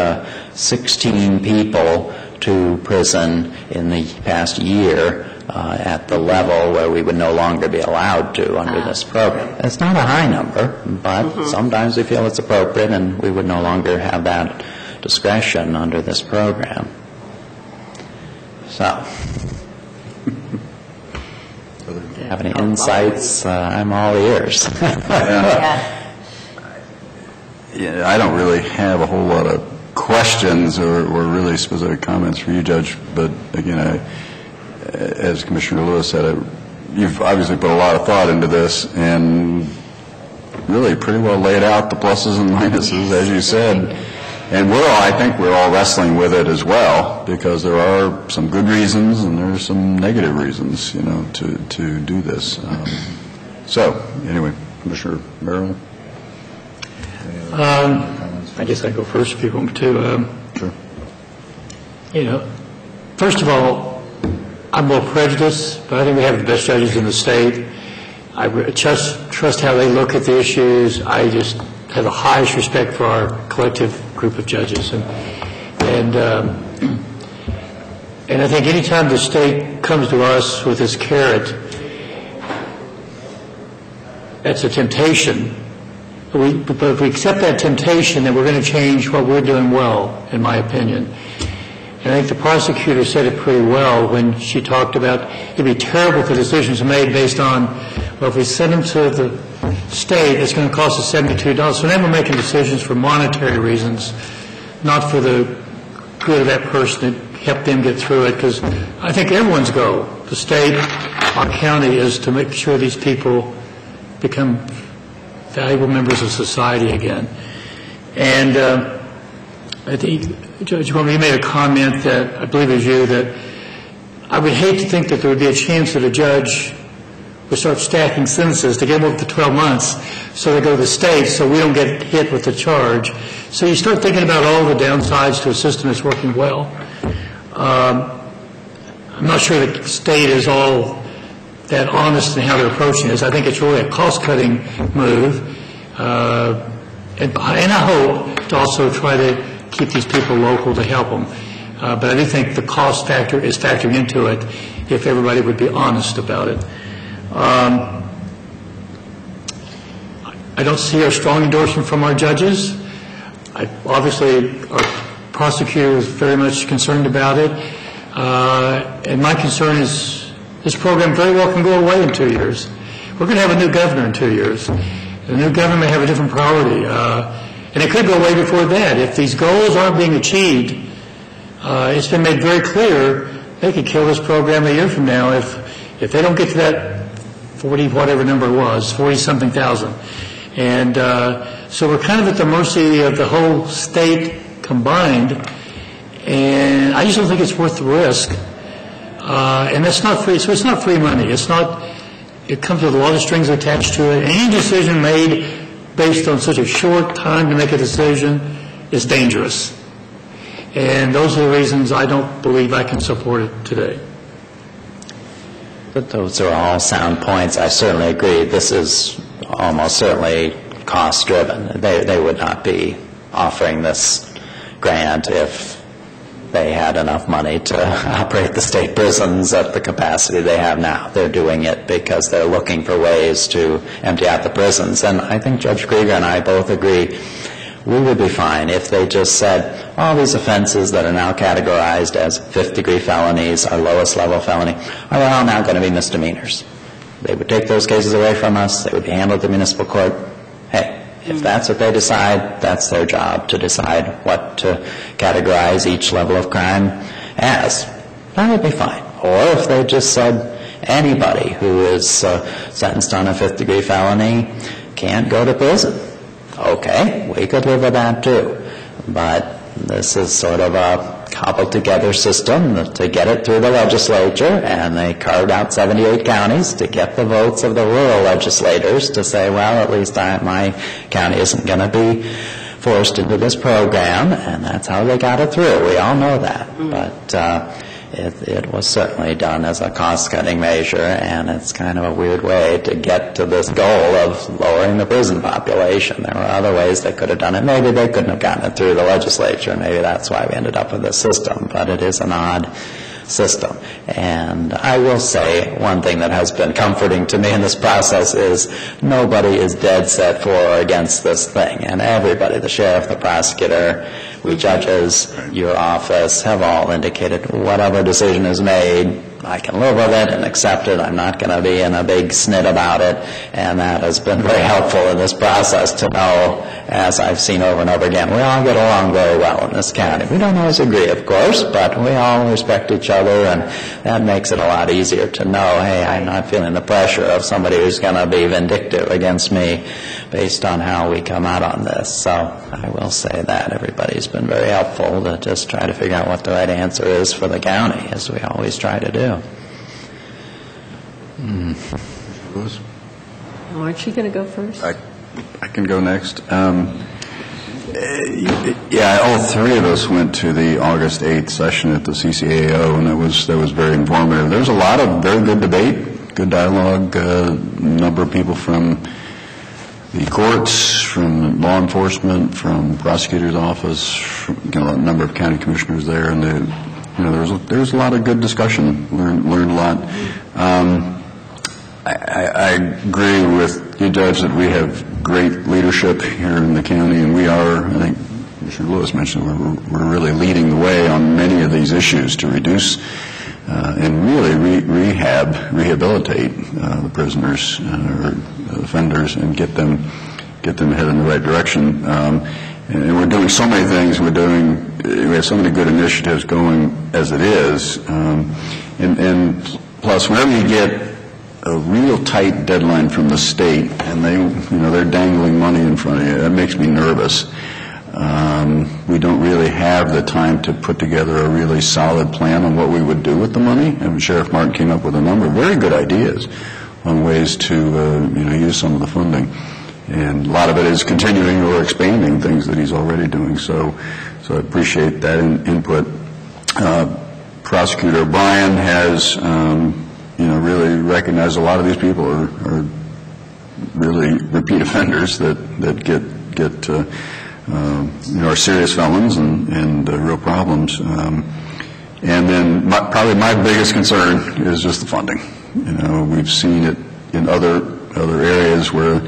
16 people to prison in the past year at the level where we would no longer be allowed to under this program. It's not a high number, but sometimes we feel it's appropriate and we would no longer have that discretion under this program. So, if you have any insights, I'm all ears. Yeah, I don't really have a whole lot of questions or really specific comments for you, Judge, but again, as Commissioner Lewis said, you've obviously put a lot of thought into this and really pretty well laid out the pluses and minuses, as you said. And I think we're all wrestling with it as well, because there are some good reasons and there are some negative reasons, you know, to do this. So, anyway, Commissioner Merrill? I guess I go first if you want me to. Sure. You know, first of all, I'm more prejudiced, but I think we have the best judges in the state. I trust how they look at the issues. I just have the highest respect for our collective group of judges. And I think any time the state comes to us with this carrot, that's a temptation. But if we accept that temptation, then we're going to change what we're doing well, in my opinion. And I think the prosecutor said it pretty well when she talked about it'd be terrible if the decisions are made based on, well, if we send them to the state, it's going to cost us $72. So then we're making decisions for monetary reasons, not for the good of that person to help them get through it. Because I think everyone's goal, the state, our county, is to make sure these people become valuable members of society again. And I think, Judge Wilmer, you made a comment that I believe is you, that I would hate to think that there would be a chance that a judge would start stacking sentences to get them up to 12 months so they go to the state so we don't get hit with the charge. So you start thinking about all the downsides to a system that's working well. I'm not sure the state is all that honest in how they're approaching this. I think it's really a cost-cutting move. And I hope to also try to keep these people local to help them. But I do think the cost factor is factoring into it if everybody would be honest about it. I don't see a strong endorsement from our judges. Obviously, our prosecutor is very much concerned about it. And my concern is this program very well can go away in 2 years. We're going to have a new governor in 2 years. The new government may have a different priority. And it could go way before that. If these goals aren't being achieved, it's been made very clear they could kill this program a year from now if they don't get to that 40, whatever number it was, 40-something thousand. And so we're kind of at the mercy of the whole state combined, and I just don't think it's worth the risk. And that's not free, so it's not free money. It's not, it comes with a lot of strings attached to it. Any decision made based on such a short time to make a decision is dangerous. And those are the reasons I don't believe I can support it today. But those are all sound points. I certainly agree. This is almost certainly cost-driven. They would not be offering this grant if they had enough money to operate the state prisons at the capacity they have now. They're doing it because they're looking for ways to empty out the prisons. And I think Judge Krieger and I both agree we would be fine if they just said all these offenses that are now categorized as fifth-degree felonies, our lowest-level felony, are all now going to be misdemeanors. They would take those cases away from us. They would be handled at the municipal court. Hey, if that's what they decide, that's their job to decide what to categorize each level of crime as. That would be fine. Or if they just said anybody who is sentenced on a fifth-degree felony can't go to prison. Okay, we could live with that too. But this is sort of a cobbled-together system to get it through the legislature, and they carved out 78 counties to get the votes of the rural legislators to say, well, at least my county isn't going to be forced into this program, and that's how they got it through. We all know that. But it was certainly done as a cost-cutting measure, and it's kind of a weird way to get to this goal of lowering the prison population. There were other ways they could have done it. Maybe they couldn't have gotten it through the legislature. Maybe that's why we ended up with this system. But it is an odd system. And I will say one thing that has been comforting to me in this process is nobody is dead set for or against this thing. And everybody, the sheriff, the prosecutor, we judges, your office, have all indicated whatever decision is made, I can live with it and accept it. I'm not going to be in a big snit about it. And that has been very helpful in this process to know, as I've seen over and over again, we all get along very well in this county. We don't always agree, of course, but we all respect each other, and that makes it a lot easier to know, hey, I'm not feeling the pressure of somebody who's going to be vindictive against me based on how we come out on this. So I will say that everybody's been very helpful to just try to figure out what the right answer is for the county, as we always try to do. Aren't you going to go first? I can go next. Yeah, all three of us went to the August 8th session at the CCAO, and that was very informative. There was a lot of very good debate, good dialogue, a number of people from the courts, from law enforcement, from prosecutor's office, from, a number of county commissioners there, and there was a lot of good discussion. Learned a lot. I agree with you, Judge, that we have great leadership here in the county, and we are, I think Commissioner Lewis mentioned, we're really leading the way on many of these issues to reduce and really rehabilitate the prisoners or offenders and get them headed in the right direction. And we're doing so many things. We have so many good initiatives going as it is, and plus, whenever you get a real tight deadline from the state, and they're dangling money in front of you, that makes me nervous. We don't really have the time to put together a really solid plan on what we would do with the money. And Sheriff Martin came up with a number of very good ideas on ways to use some of the funding. And a lot of it is continuing or expanding things that he's already doing. So I appreciate that input. Prosecutor Bryan has really recognized a lot of these people are really repeat offenders that get are serious felons and real problems. And then probably my biggest concern is just the funding. We've seen it in other areas where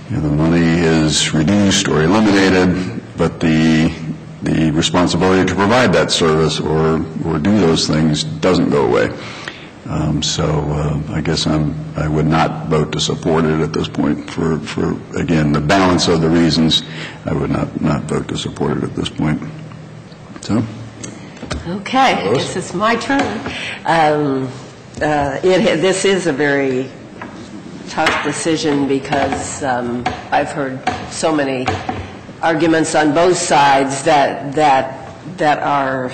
the money is reduced or eliminated, but the responsibility to provide that service or do those things doesn't go away. So I guess I would not vote to support it at this point for again, the balance of the reasons. I would not vote to support it at this point. So. Okay, I guess it's my turn. This is a very tough decision because I've heard so many arguments on both sides that are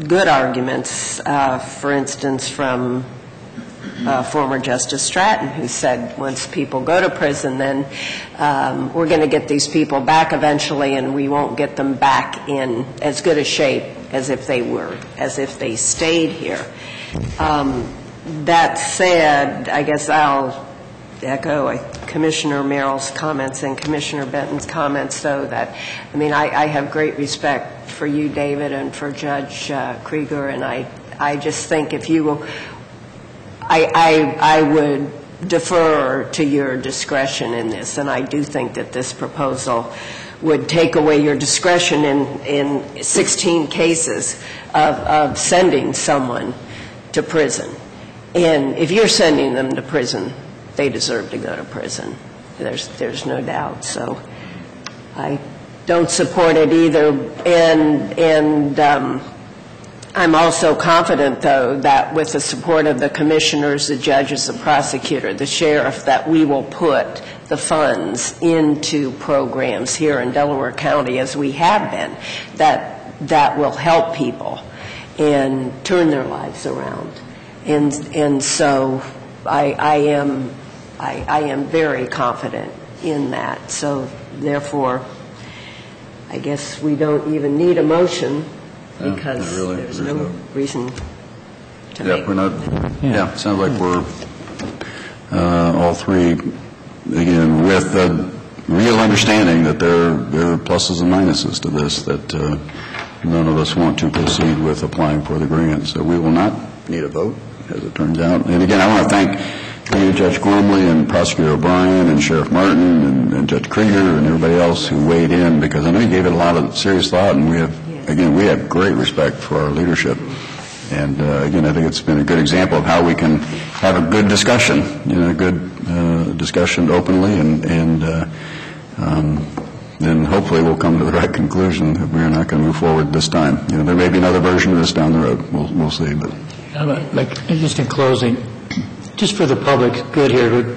good arguments. For instance, from former Justice Stratton, who said once people go to prison, then we're going to get these people back eventually, and we won't get them back in as good a shape as if they stayed here. That said, I guess I'll echo Commissioner Merrill's comments and Commissioner Benton's comments, though, that, I mean, I have great respect for you, David, and for Judge Krieger, and I just think if you will, I would defer to your discretion in this, and I do think that this proposal would take away your discretion in 16 cases of sending someone to prison. And if you're sending them to prison, they deserve to go to prison. There's no doubt. So I don't support it either. And I'm also confident, though, that with the support of the commissioners, the judges, the prosecutor, the sheriff, that we will put the funds into programs here in Delaware County, as we have been, that will help people and turn their lives around. And so I am very confident in that. So therefore, I guess we don't even need a motion because really, there's no reason to make we're not. Yeah, it sounds like we're all three, again, with the real understanding that there are pluses and minuses to this, that none of us want to proceed with applying for the grant. So we will not need a vote, as it turns out. And again, I want to thank you, Judge Gormley, and Prosecutor O'Brien, and Sheriff Martin, and Judge Krieger, and everybody else who weighed in, because I know you gave it a lot of serious thought, and we have great respect for our leadership. And again, I think it's been a good example of how we can have a good discussion, a good discussion openly, and then hopefully we'll come to the right conclusion that we're not going to move forward this time. There may be another version of this down the road. We'll see. But just in closing, just for the public's good here, the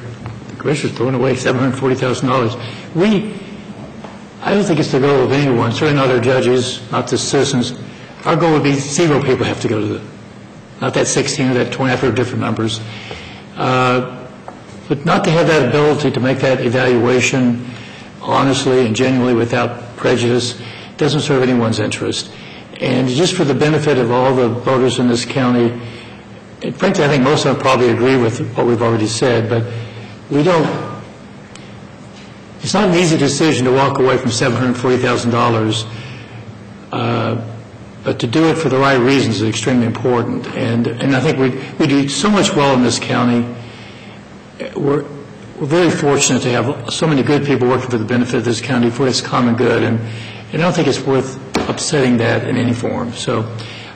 Commissioner's throwing away $740,000. I don't think it's the goal of anyone, certainly not our judges, not the citizens. Our goal would be 0 people have to go to not that 16 or that 20, I've heard different numbers. But not to have that ability to make that evaluation honestly and genuinely without prejudice doesn't serve anyone's interest. And just for the benefit of all the voters in this county, and frankly, I think most of them probably agree with what we've already said, but it's not an easy decision to walk away from $740,000, but to do it for the right reasons is extremely important. And I think we do so much well in this county. We're very fortunate to have so many good people working for the benefit of this county for its common good, and I don't think it's worth upsetting that in any form. So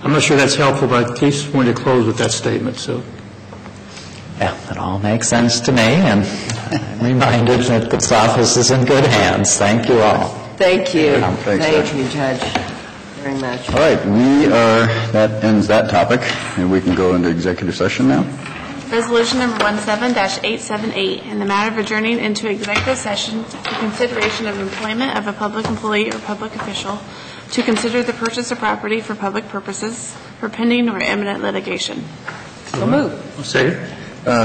I'm not sure that's helpful, but I at least wanted to close with that statement. So. Yeah, it all makes sense to me, and I'm reminded that this office is in good hands. Thank you all. Thank you. Thanks, Thank you, Judge, very much. all right, that ends that topic, and we can go into executive session now. Resolution number 17-878, in the matter of adjourning into executive session for consideration of employment of a public employee or public official to consider the purchase of property for public purposes for pending or imminent litigation. So moved. I'll say it.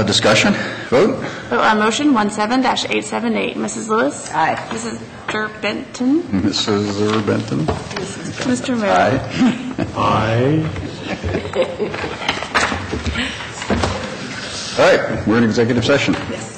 Discussion? Vote? Vote on motion 17-878. Mrs. Lewis? Aye. Mrs. Benton? Mrs. Benton? Mr. Merrill? Aye. All right, we're in executive session. Yes.